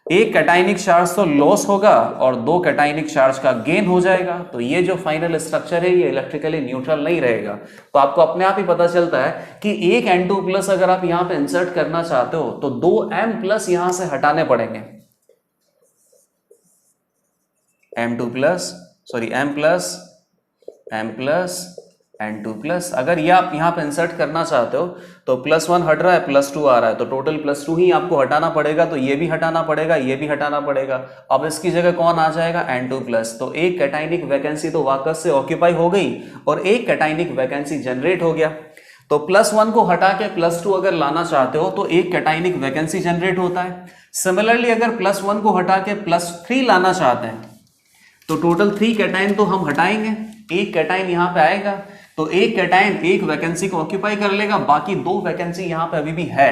एक कैटाइनिक चार्ज तो लॉस होगा और 2 कैटाइनिक चार्ज का गेन हो जाएगा। तो ये जो फाइनल स्ट्रक्चर है ये इलेक्ट्रिकली न्यूट्रल नहीं रहेगा। तो आपको अपने आप ही पता चलता है कि एक N2+ अगर आप यहां पे इंसर्ट करना चाहते हो तो 2 M+ यहां से हटाने पड़ेंगे। M+, N2+, अगर ये आप यहाँ पे इंसर्ट करना चाहते हो तो +1 हट रहा है, +2 आ रहा है, तो टोटल +2 ही आपको हटाना पड़ेगा। तो ये भी हटाना पड़ेगा, ये भी हटाना पड़ेगा। अब इसकी जगह कौन आ जाएगा, N2+। तो एक कैटाइनिक वैकेंसी तो वाकस से ऑक्यूपाई हो गई और एक कैटाइनिक वैकेंसी जनरेट हो गया। तो +1 को हटा के +2 अगर लाना चाहते हो तो एक कैटाइनिक वैकेंसी जनरेट होता है। सिमिलरली अगर +1 को हटा के +3 लाना चाहते हैं तो टोटल 3 कैटाइन तो हम हटाएंगे, एक कैटाइन यहां पे आएगा। तो एक कैटाइन एक वैकेंसी को ऑक्यूपाई कर लेगा, बाकी 2 वैकेंसी यहां पे अभी भी है।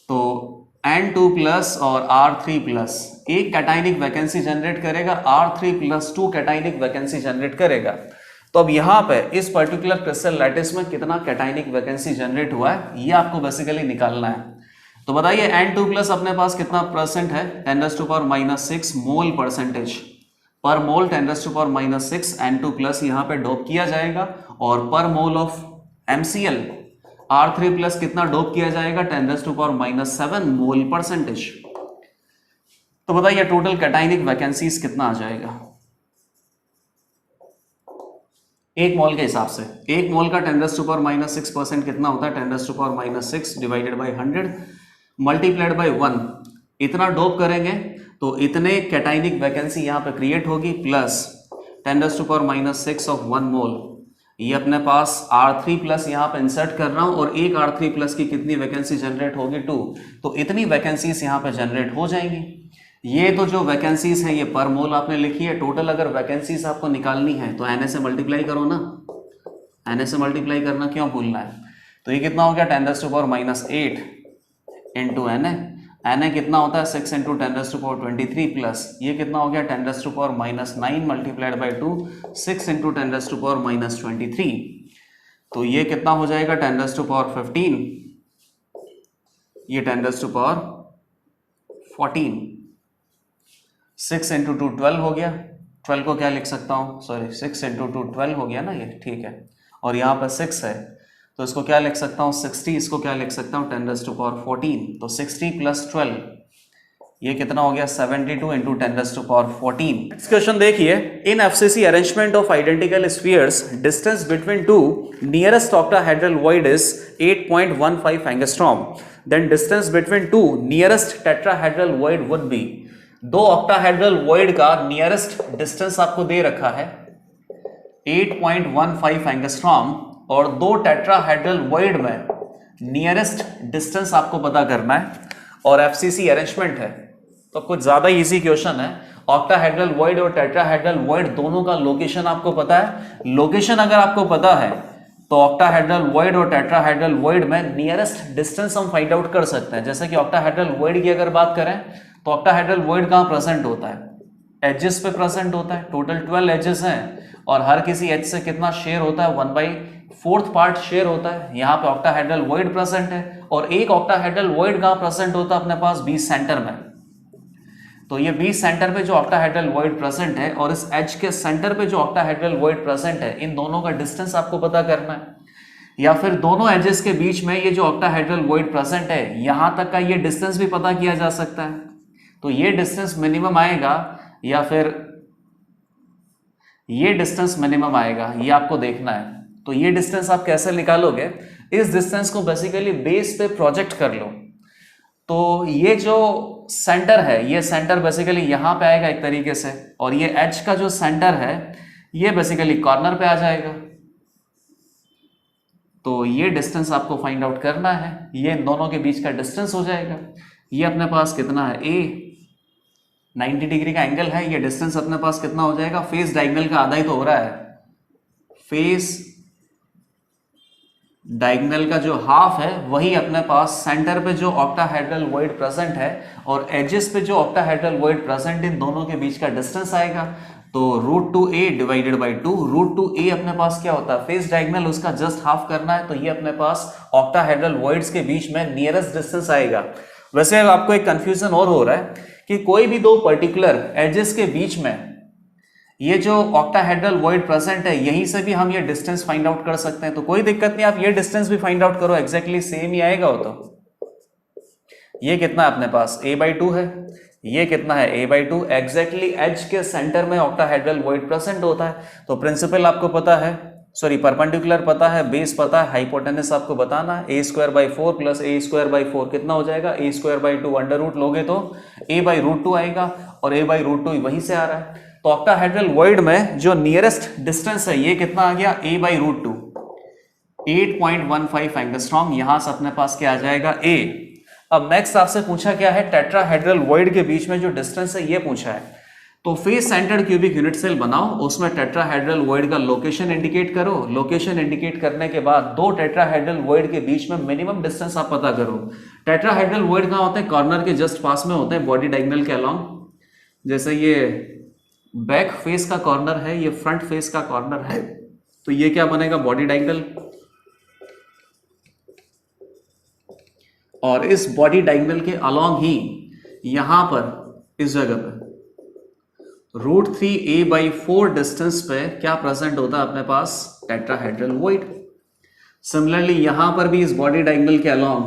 तो N2+ और R3+ एक कैटाइनिक वैकेंसी जनरेट करेगा, R3+2 कैटाइनिक वैकेंसी जनरेट करेगा। तो अब यहां पे इस पर्टिकुलर क्रिस्टल लैटिस में कितना कैटाइनिक वैकेंसी जनरेट हुआ है ये आपको बेसिकली निकालना है। तो बताइए N2+ अपने पास कितना परसेंट है, 10⁻⁻6 मोल परसेंटेज पर मोल 10⁻⁻6 N2+ यहां पे डोप किया जाएगा और पर मोल ऑफ MCl R3+ कितना डोप किया जाएगा, 10⁻⁻7 मोल परसेंटेज। तो बताइए टोटल कैटाइनिक वैकेंसीज कितना आ जाएगा एक मोल के हिसाब से। एक मोल का 10⁻⁻6% कितना होता है, 10⁻⁻6 डिवाइडेड बाई 100 मल्टीप्लाइड बाई 1। इतना डोप करेंगे तो इतने कैटाइनिक वैकेंसी यहां पे क्रिएट होगी, प्लस 10⁻6 ऑफ 1 मोल। ये अपने पास R3+ यहां पे इंसर्ट कर रहा हूं और एक R3+ की कितनी वैकेंसी जनरेट होगी, 2। तो इतनी वैकेंसीज यहां पे जनरेट हो जाएंगी। ये तो जो वैकेंसीज है ये पर मोल आपने लिखी है। टोटल अगर वैकेंसीज आपको निकालनी है तो Na से मल्टीप्लाई करो ना, Na से मल्टीप्लाई करना क्यों भूलना है। तो ये कितना हो गया, 10⁻8 इंटू Na कितना होता है, 6 इंटू 10⁻23 प्लस ये कितना हो गया, 10⁻9 मल्टीप्लाइड बाई 2, 6 इंटू 10⁻23। तो ये कितना हो जाएगा, 10⁻15, ये 10⁻14। 6 इंटू 2 12 हो गया। 12 को क्या लिख सकता हूँ, सॉरी 6 इंटू 2 12 हो गया ना ये, ठीक है। और यहाँ पर 6 है तो इसको क्या लिख सकता हूँ 60, इसको क्या लिख सकता हूँ 10⁻14। तो 60 प्लस 12 ये कितना हो गया, 72 इंटू 10⁻14। नेक्स्ट क्वेश्चन देखिए, in FCC arrangement of identical spheres distance between two nearest octahedral void is 8.15 angstrom, then distance between two nearest tetrahedral void would be. दो ऑक्टाहेड्रल वॉइड का नियरेस्ट डिस्टेंस आपको दे रखा है 8.15 एंगस्ट्रॉम और दो tetrahedral void में नियरेस्ट डिस्टेंस आपको पता करना है और एफसीसी अरेंजमेंट है। तो कुछ ज्यादा इजी क्वेश्चन है। ऑक्टाहेड्रल वॉइड और टेट्राहेड्रल वॉइड दोनों का लोकेशन आपको पता है। लोकेशन अगर आपको पता है तो ऑक्टाहेड्रल वॉइड और टेट्राहेड्रल वॉइड में नियरेस्ट डिस्टेंस हम फाइंड आउट कर सकते हैं। जैसे कि ऑक्टाहेड्रल वॉइड की अगर बात करें तो ऑक्टाहेड्रल वॉइड कहां प्रेजेंट होता है? एजेस पे प्रेजेंट होता है। टोटल 12 एजेस हैं और हर किसी एज से कितना शेयर होता है? 1/4 पार्ट शेयर होता है। यहाँ पे ऑक्टाहेड्रल वॉइड प्रेजेंट है और एक ऑक्टाहेड्रल वॉइड कहां प्रेजेंट होता है? अपने पास 20 सेंटर में। तो ये 20 सेंटर पे जो ऑक्टाहेड्रल वॉइड प्रेजेंट है और इस एज के सेंटर पे जो ऑक्टाहेड्रल वॉइड प्रेजेंट है, इन दोनों का डिस्टेंस आपको पता करना है। या फिर दोनों एजेस के बीच में ये जो ऑक्टाहेड्रल वॉइड प्रेजेंट है, यहां तक का ये डिस्टेंस भी पता किया जा सकता है। तो ये डिस्टेंस मिनिमम आएगा या फिर ये डिस्टेंस मिनिमम आएगा, ये आपको देखना है। तो ये डिस्टेंस आप कैसे निकालोगे? इस डिस्टेंस को बेसिकली बेस पे प्रोजेक्ट कर लो। तो ये जो सेंटर है, ये सेंटर बेसिकली यहां पे आएगा एक तरीके से, और ये एच का जो सेंटर है ये बेसिकली कॉर्नर पे आ जाएगा। तो ये डिस्टेंस आपको फाइंड आउट करना है। ये इन दोनों के बीच का डिस्टेंस हो जाएगा। ये अपने पास कितना है? ए 90 डिग्री का एंगल है। ये डिस्टेंस अपने पास कितना हो जाएगा? फेस डायगोनल का आधा ही तो हो रहा है। फेस डायगोनल का जो हाफ है वही अपने पास सेंटर पे जो ऑक्टाहेड्रल वॉइड प्रेजेंट है और एजेस पे जो ऑक्टाहेड्रल वॉइड प्रेजेंट, इन दोनों के बीच का डिस्टेंस आएगा। तो √2a डिवाइडेड बाई 2। √2a अपने पास क्या होता है? फेस डायगोनल, उसका जस्ट हाफ करना है। तो ये अपने पास ऑक्टाहेड्रल वॉइड्स के बीच में नियरेस्ट डिस्टेंस आएगा। वैसे आपको एक कंफ्यूजन और हो रहा है कि कोई भी दो पर्टिकुलर एजेस के बीच में ये जो ऑक्टाहेड्रल वॉइड प्रेजेंट है, यहीं से भी हम ये डिस्टेंस फाइंड आउट कर सकते हैं। तो कोई दिक्कत नहीं, आप ये डिस्टेंस भी फाइंड आउट करो, एग्जैक्टली सेम ही आएगा। वो तो ये कितना है अपने पास? a/2 है। ये कितना है? a/2। एग्जैक्टली एज के सेंटर में ऑक्टाहेड्रल वॉइड प्रेजेंट होता है। तो प्रिंसिपल आपको पता है, सॉरी परपेंडिकुलर पता है, बेस पता है, हाइपोटेनस आपको बताना है। a²/4 प्लस a²/4 कितना हो जाएगा? a²/2 अंडर रूट लोगे तो a/√2 आएगा और a/√2 वहीं से आ रहा है। तो ऑक्टाहेड्रल वॉइड में जो नियरेस्ट डिस्टेंस है ये कितना आ गया? a/√2 8.15 angstrom. यहां से अपने पास क्या आ जाएगा? a। अब नेक्स्ट आपसे पूछा क्या है? टेट्राहेड्रल वॉइड के बीच में जो डिस्टेंस है ये पूछा है। तो face centred cubic unit cell बनाओ, उसमें टेट्राहेड्रल वॉइड का लोकेशन इंडिकेट करो। लोकेशन इंडिकेट करने के बाद दो टेट्राहेड्रल वॉइड के बीच में मिनिमम डिस्टेंस आप पता करो। टेट्राहेड्रल वॉइड कहां होते हैं? कॉर्नर के जस्ट पास में होते हैं, बॉडी डायगोनल के अलोंग। जैसे ये बैक फेस का कॉर्नर है, ये फ्रंट फेस का कॉर्नर है, तो ये क्या बनेगा? Body diagonal. और इस बॉडी डायगोनल के अलोंग ही यहां पर इस जगह पे √3a/4 डिस्टेंस पे क्या प्रेजेंट होता है अपने पास? Tetrahedral void. सिमिलरली यहां पर भी इस बॉडी डायगोनल के अलोंग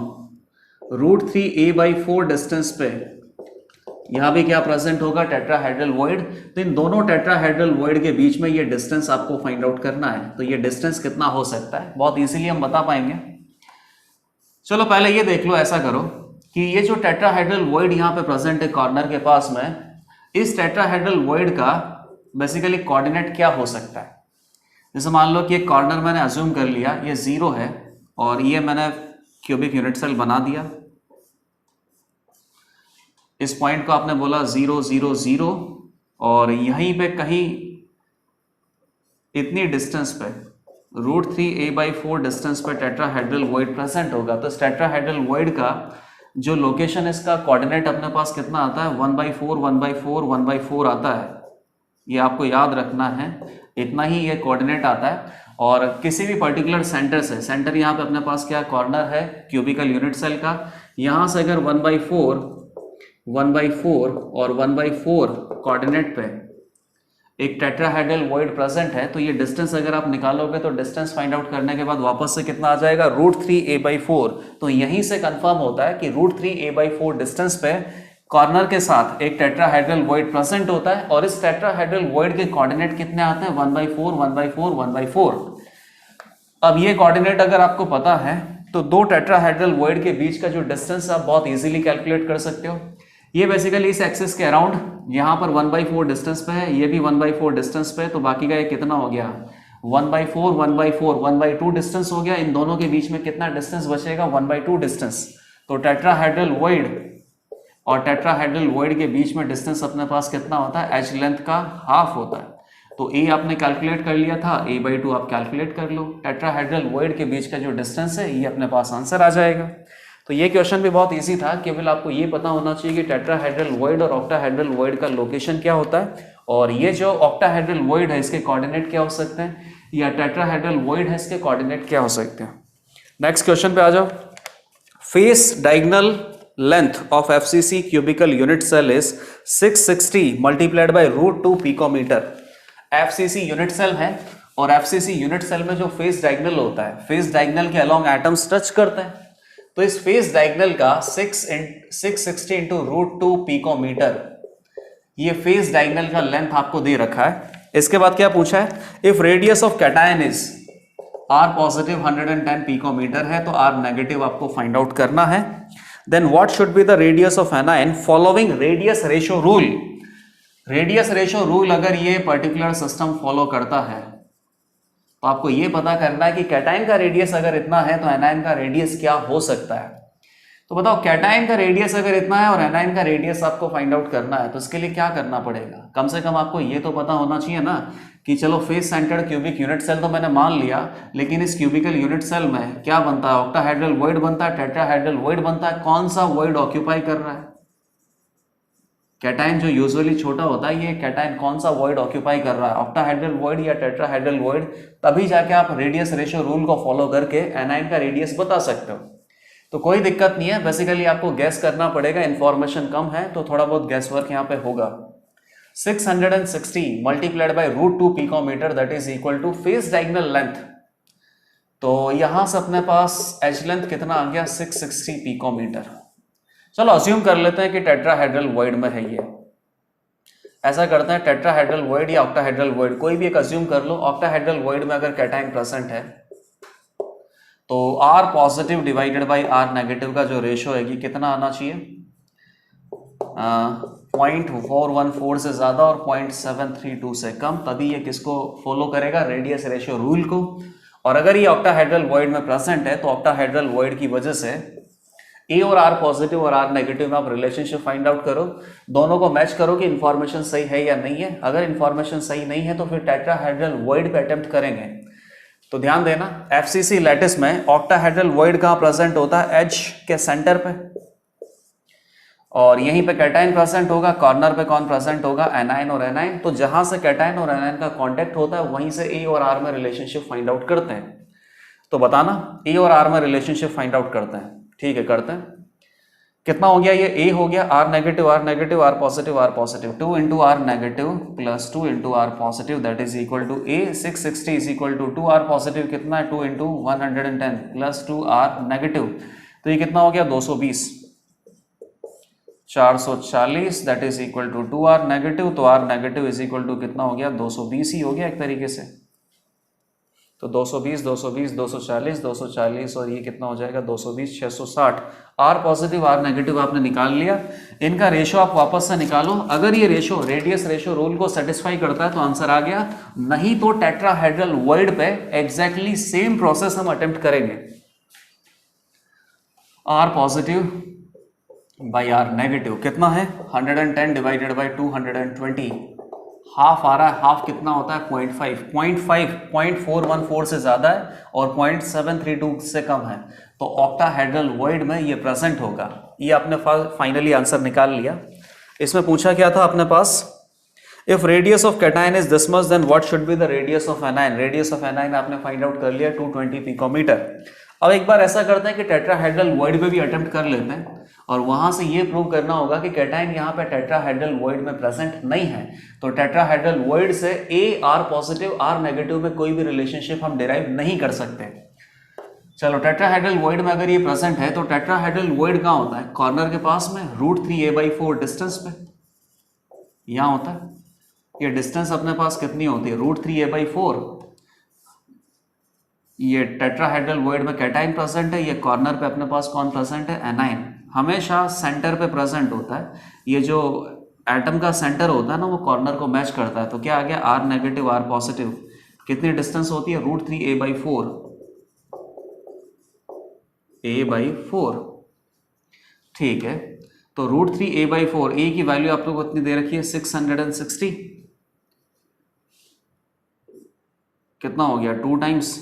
√3a/4 डिस्टेंस पे यहां भी क्या प्रेजेंट होगा? Tetrahedral void. तो इन दोनों टेट्राहेड्रल वॉइड के बीच में ये डिस्टेंस आपको फाइंड आउट करना है। तो ये डिस्टेंस कितना हो सकता है? बहुत इजीली हम बता पाएंगे। चलो पहले ये देख लो, ऐसा करो कि ये जो टेट्राहेड्रल वॉइड यहाँ पे प्रेजेंट है कॉर्नर के पास में, इस टेट्राहेड्रल वॉइड का बेसिकली कोऑर्डिनेट क्या हो सकता है? जैसे मान लो कि एक कॉर्नर मैंने अज्यूम कर लिया ये 0 है और ये मैंने क्यूबिक यूनिट सेल बना दिया। इस पॉइंट को आपने बोला 0 0 0 और यहीं पे कहीं इतनी डिस्टेंस पे √3a/4 डिस्टेंस पे टेट्राहेड्रल वॉइड प्रेजेंट होगा। तो इस टेट्राहेड्रल वॉइड का जो लोकेशन, इसका कोऑर्डिनेट अपने पास कितना आता है? 1/4 1/4 1/4 आता है। ये आपको याद रखना है, इतना ही ये कोऑर्डिनेट आता है। और किसी भी पर्टिकुलर सेंटर से, सेंटर यहाँ पे अपने पास क्या कॉर्नर है क्यूबिकल यूनिट सेल का, यहाँ से अगर 1/4 1/4 और 1/4 कोऑर्डिनेट पे एक टेट्राहेड्रल वॉइड प्रेजेंट है, तो ये डिस्टेंस अगर आप निकालोगे तो डिस्टेंस फाइंड आउट करने के बाद वापस से कितना आ जाएगा? √3a/4। तो यहीं से कंफर्म होता है कि √3a/4 डिस्टेंस पे कॉर्नर के साथ एक टेट्राहेड्रल वॉइड प्रेजेंट होता है और इस टेट्राहेड्रल वॉइड के कोऑर्डिनेट कितने आते हैं? 1/4 1/4 1/4। अब ये कोऑर्डिनेट अगर आपको पता है तो दो टेट्राहेड्रल वॉइड के बीच का जो डिस्टेंस आप बहुत इजीली कैलकुलेट कर सकते हो। ये बेसिकली इस एक्सिस के अराउंड यहाँ पर 1/4 डिस्टेंस पे है, ये भी 1/4 डिस्टेंस पे है, तो बाकी का ये कितना हो गया? 1/4 1/4 1/2 डिस्टेंस हो गया, इन दोनों के बीच में कितना डिस्टेंस बचेगा 1/2 डिस्टेंस। तो टेट्राहेड्रल वॉइड और टेट्राहेड्रल वॉइड के बीच में डिस्टेंस अपने पास कितना होता है, एच लेंथ का हाफ होता है। तो ए आपने कैलकुलेट कर लिया था, a/2 आप कैलकुलेट कर लो। टेट्राहेड्रल वॉइड के बीच का जो डिस्टेंस है ये अपने पास आंसर आ जाएगा। तो ये क्वेश्चन भी बहुत इजी था, केवल आपको ये पता होना चाहिए कि टेट्राहेड्रल वॉइड और ऑक्टाहेड्रल वॉइड का लोकेशन क्या होता है, और ये जो ऑक्टाहेड्रल वॉइड है इसके कोऑर्डिनेट क्या हो सकते हैं, या टेट्राहेड्रल वॉइड है इसके कोऑर्डिनेट क्या हो सकते हैं। नेक्स्ट क्वेश्चन पे आ जाओ। Face diagonal length of FCC cubical unit cell is 660 multiplied by √2 picometre. FCC unit cell है और एफसीसी यूनिट सेल में जो फेस डायगोनल होता है, फेस डायगोनल के अलोंग एटम्स टच करते हैं, तो इस फेस डायगोनल का 660 इंटू √2 पिकोमीटर, ये फेस डायगोनल का लेंथ आपको दे रखा है। इसके बाद क्या पूछा है, if radius of cation is R positive 110 picometre है तो R नेगेटिव आपको फाइंड आउट करना है। Then what should be the radius of anion following radius ratio rule. Radius ratio rule अगर ये पर्टिकुलर सिस्टम फॉलो करता है तो आपको ये पता करना है कि कैटायन का रेडियस अगर इतना है तो एनायन का रेडियस क्या हो सकता है। तो बताओ, कैटायन का रेडियस अगर इतना है और एनायन का रेडियस आपको फाइंड आउट करना है, तो इसके लिए क्या करना पड़ेगा। कम से कम आपको ये तो पता होना चाहिए ना कि चलो face centred cubic unit cell तो मैंने मान लिया, लेकिन इस क्यूबिकल यूनिट सेल में क्या बनता है, ऑक्टाहेड्रल वॉइड बनता है, टेट्राहेड्रल वॉइड बनता है। कौन सा वॉइड ऑक्यूपाई कर रहा है, कैटायन जो यूजुअली छोटा होता है, ये कैटायन कौन सा वॉइड ऑक्यूपाई कर रहा है, ऑक्टाहेड्रल वॉइड या टेट्राहेड्रल वॉइड। तभी जाके आप रेडियस रेशियो रूल को फॉलो करके एनायन का रेडियस बता सकते हो। तो कोई दिक्कत नहीं है, बेसिकली आपको गैस करना पड़ेगा, इंफॉर्मेशन कम है तो थोड़ा बहुत गैस वर्क यहाँ पे होगा। 660 multiplied by √2 picometre that is equal to face diagonal length. तो यहां से अपने पास एच लेंथ कितना आ गया, 660 पिकोमीटर। चलो अज्यूम कर लेते हैं कि टेट्राहेड्रल वॉइड में है ये। ऐसा करते हैं, टेट्राहेड्रल वॉइड या ऑक्टाहेड्रल वॉइड कोई भी एक अज्यूम कर लो। ऑक्टाहेड्रल वॉइड में अगर कैटायन प्रेजेंट है तो R positive divided by R negative का जो रेशियो है कितना आना चाहिए, 0.414 से ज्यादा और 0.732 से कम, तभी ये किसको फॉलो करेगा, रेडियस रेशियो रूल को। और अगर ये ऑक्टाहेड्रल वॉइड में प्रेजेंट है तो ऑक्टाहेड्रल वॉइड की वजह से A और R पॉजिटिव और R नेगेटिव में आप रिलेशनशिप फाइंड आउट करो, दोनों को मैच करो कि इंफॉर्मेशन सही है या नहीं है। अगर इंफॉर्मेशन सही नहीं है तो फिर टेट्राहेड्रल वॉइड पे अटेम्प्ट करेंगे। तो ध्यान देना, एफसीसी लैटिस में ऑक्टाहेड्रल वॉइड कहां प्रेजेंट होता है, एच के सेंटर पे, और यहीं पे कैटायन प्रेजेंट होगा। कॉर्नर पे कौन प्रेजेंट होगा, एनायन और एनायन। तो जहां से कैटायन और एनायन का कांटेक्ट होता है वहीं से ए और आर में रिलेशनशिप फाइंड आउट करते हैं। तो बताना, ए और आर में रिलेशनशिप फाइंड आउट करते हैं, ठीक है करते हैं। कितना हो गया, ये ए हो गया, R negative R positive 2 into R negative plus 2 into R positive that is equal to A 660 is equal to 2 R positive कितना है 2 इंटू 110 प्लस 2 आर नेगेटिव, तो ये कितना हो गया 220 440 that is equal to 2 R negative. तो R negative is equal to कितना हो गया 220 ही हो गया एक तरीके से। तो 220 220 240 240 और ये कितना हो जाएगा 220 660। आर पॉजिटिव आर नेगेटिव आपने निकाल लिया, इनका रेशियो आप वापस से निकालो। अगर ये रेशियो रेडियस रेशियो रूल को सेटिस्फाई करता है तो आंसर आ गया, नहीं तो टेट्राहेड्रल वॉइड पे एग्जैक्टली सेम प्रोसेस हम अटेम्प्ट करेंगे। R positive by are negative कितना है 110 डिवाइडेड बाई 220, हाफ आ रहा है, हाफ कितना होता है 0.414 से ज्यादा है और 0.732 से कम है, तो ऑक्टाहेड्रल वॉइड में ये प्रेजेंट होगा। ये आपने फाइनली आंसर निकाल लिया। इसमें पूछा क्या था अपने पास, if radius of cation is this much then what should be the radius of anion. Radius of anion आपने फाइंड आउट कर लिया 220 पिकोमीटर। अब एक बार ऐसा करते हैं कि टेट्राहेड्रल वॉइड में भी अटेम्प्ट कर लेते हैं और वहां से ये प्रूव करना होगा कि कैटायन यहाँ पे टेट्राहेड्रल वॉइड में प्रेजेंट नहीं है। तो टेट्राहेड्रल वॉइड से a are positive are negative में कोई भी रिलेशनशिप हम डिराइव नहीं कर सकते। चलो टेट्राहेड्रल वॉइड में अगर ये प्रेजेंट है तो टेट्राहेड्रल वॉइड कहाँ होता है, कॉर्नर के पास में √3a/4 डिस्टेंस पे यहां होता है। ये डिस्टेंस अपने पास कितनी होती है √3a/4। ये टेट्राहेड्रल वॉइड में कैटायन प्रेजेंट है, ये कॉर्नर पे अपने पास कौन प्रेजेंट है, एनायन। हमेशा सेंटर पे प्रेजेंट होता है, ये जो एटम का सेंटर होता है ना वो कॉर्नर को मैच करता है। तो क्या आ गया आर नेगेटिव आर पॉजिटिव कितनी डिस्टेंस होती है, √3a/4, a/4, ठीक है। तो √3a/4, a की वैल्यू आप लोग को कितनी दे रखी है, 660, कितना हो गया, 2 टाइम्स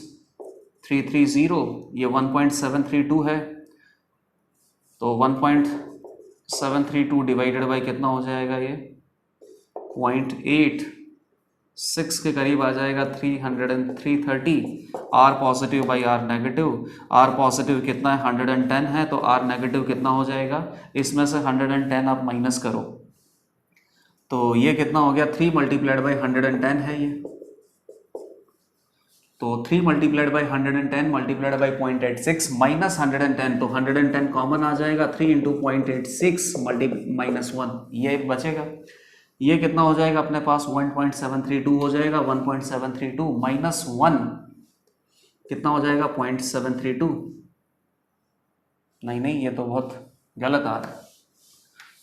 330, ये 1.732 है, तो 1.732 डिवाइडेड बाई कितना हो जाएगा, ये 0.86 के करीब आ जाएगा, 330। R positive by are negative, R positive कितना है, 110 है, तो आर नेगेटिव कितना हो जाएगा, इसमें से 110 आप माइनस करो, तो ये कितना हो गया, 3 मल्टीप्लाइड बाई 110 है ये, तो 3 multiplied by 110 multiplied by 0.86 minus 110, तो 110 कॉमन आ जाएगा, 3 इंटू 0.86 माइनस 1, ये बचेगा, ये कितना हो जाएगा अपने पास, 1.732 हो जाएगा, 1.732 माइनस 1 कितना हो जाएगा, 0.732, नहीं ये तो बहुत गलत आ रहा है,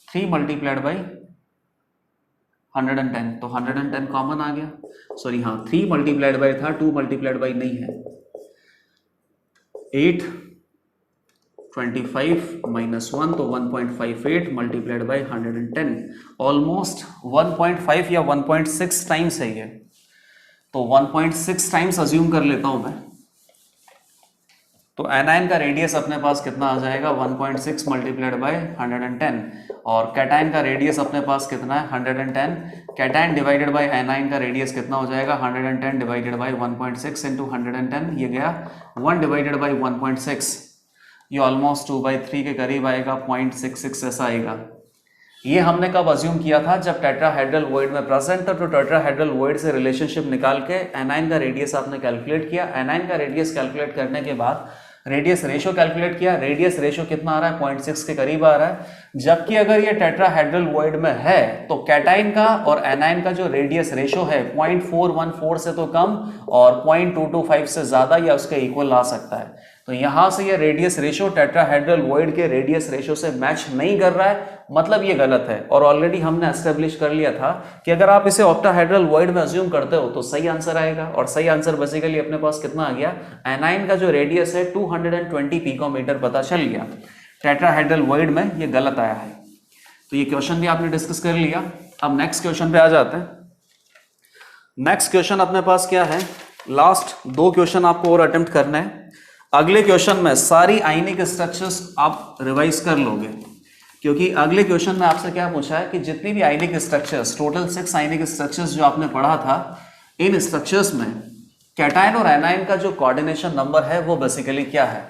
3 मल्टीप्लाइड बाई 110, तो 110 कॉमन आ गया, सॉरी हाँ 3 मल्टीप्लाइड बाई था, 2 मल्टीप्लाइड बाई नहीं है, 825 माइनस 1, तो 1.58 मल्टीप्लाइड बाई 110, ऑलमोस्ट 1.5 या 1.6 टाइम्स है ये, तो 1.6 टाइम्स अज्यूम कर लेता हूं मैं, तो एनायन का रेडियस अपने पास कितना आ जाएगा, 1.6 मल्टीप्लाइड बाई 110, और कैटायन का रेडियस अपने पास कितना है, 110, कैटायन डिवाइडेड बाई एनायन का रेडियस कितना हो जाएगा, 110 डिवाइडेड बाई 1.6 इंटू 110, ये गया 1 डिवाइडेड बाई 1.6, ये ऑलमोस्ट 2/3 के करीब आएगा, 0.66 ऐसा आएगा। ये हमने कब अज्यूम किया था, जब टेट्राहेड्रल वॉइड में प्रेजेंट था, तो टेट्राहेड्रल वॉइड से रिलेशनशिप निकाल के एनायन का रेडियस आपने कैलकुलेट किया, एनायन का रेडियस कैलकुलेट करने के बाद रेडियस रेशो कैलकुलेट किया, रेडियस रेशो कितना आ रहा है, 0.6 के करीब आ रहा है, जबकि अगर ये टेट्राहेड्रल वॉइड में है तो कैटायन का और एनायन का जो रेडियस रेशो है 0.414 से तो कम और 0.225 से ज्यादा या उसके इक्वल आ सकता है, तो यहां से ये रेडियस रेशो टेट्राहेड्रल वॉइड के रेडियस रेशो से मैच नहीं कर रहा है, मतलब ये गलत है, और ऑलरेडी हमने एस्टेब्लिश कर लिया था कि अगर आप इसे ऑक्टाहेड्रल वॉइड में अज्यूम करते हो तो सही आंसर आएगा, और सही आंसर बेसिकली अपने पास कितना आ गया, एनायन का जो रेडियस है 220 पिकोमीटर पता चल गया, टेट्राहेड्रल वॉइड में ये गलत आया है। तो ये क्वेश्चन भी आपने डिस्कस कर लिया। अब नेक्स्ट क्वेश्चन पे आ जाते हैं। नेक्स्ट क्वेश्चन अपने पास क्या है, लास्ट 2 क्वेश्चन आपको और अटेम्प्ट करना है। अगले क्वेश्चन में सारी आयनिक स्ट्रक्चर्स आप रिवाइज कर लोगे, क्योंकि अगले क्वेश्चन में आपसे क्या पूछा है कि जितनी भी आयनिक स्ट्रक्चर्स, टोटल 6 आयनिक स्ट्रक्चर्स जो आपने पढ़ा था, इन स्ट्रक्चर्स में कैटायन और एनायन का जो कोऑर्डिनेशन नंबर है वो बेसिकली क्या है।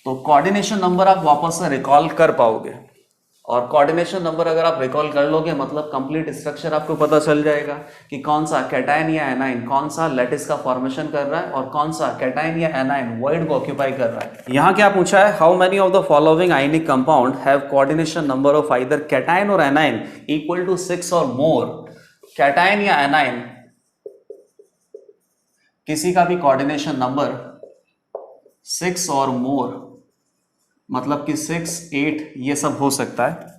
तो कोऑर्डिनेशन नंबर आप वापस से रिकॉल कर पाओगे, और कोऑर्डिनेशन नंबर अगर आप रिकॉल कर लोगे मतलब कंप्लीट स्ट्रक्चर आपको पता चल जाएगा कि कौन सा कैटायन या एनायन कौन सा लैटिस का फॉर्मेशन कर रहा है और कौन सा कैटायन या एनायन वॉइड को ऑक्यूपाई कर रहा है। यहाँ क्या पूछा है, how many of the following ionic compound have coordination number of either cation और एनायन इक्वल टू 6 और मोर। कैटायन या एनायन किसी का भी कोऑर्डिनेशन नंबर 6 और मोर, मतलब कि 6, 8 ये सब हो सकता है।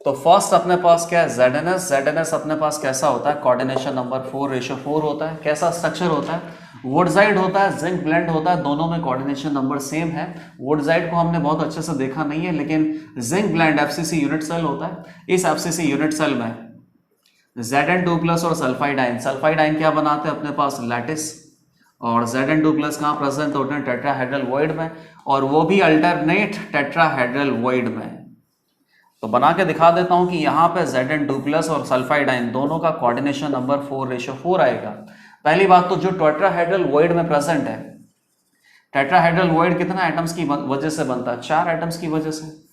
तो फर्स्ट अपने पास क्या है, ZnS। ZnS अपने पास कैसा होता है, कोऑर्डिनेशन नंबर 4:4 होता है। कैसा स्ट्रक्चर होता है, वुडजाइड होता है, जिंक ब्लेंड होता है, दोनों में कोऑर्डिनेशन नंबर सेम है। वुडजाइड को हमने बहुत अच्छे से देखा नहीं है, लेकिन zinc blende FCC unit cell होता है। इस FCC यूनिट सेल में Zn2+ और सल्फाइड आयन, सल्फाइड आयन क्या बनाते हैं अपने पास, लैटिस, और Zn2+ कहाँ प्रेजेंट होते हैं, टेट्राहेड्रल वॉइड में, और वो भी अल्टरनेट टेट्राहेड्रल वॉइड में। तो बना के दिखा देता हूं कि यहाँ पे Zn2+ और सल्फाइड आयन दोनों का कोऑर्डिनेशन नंबर 4:4 आएगा। पहली बात तो जो टेट्राहेड्रल वॉइड में प्रेजेंट है, टेट्राहेड्रल वॉइड कितना एटम्स की वजह से बनता है, 4 एटम्स की वजह से।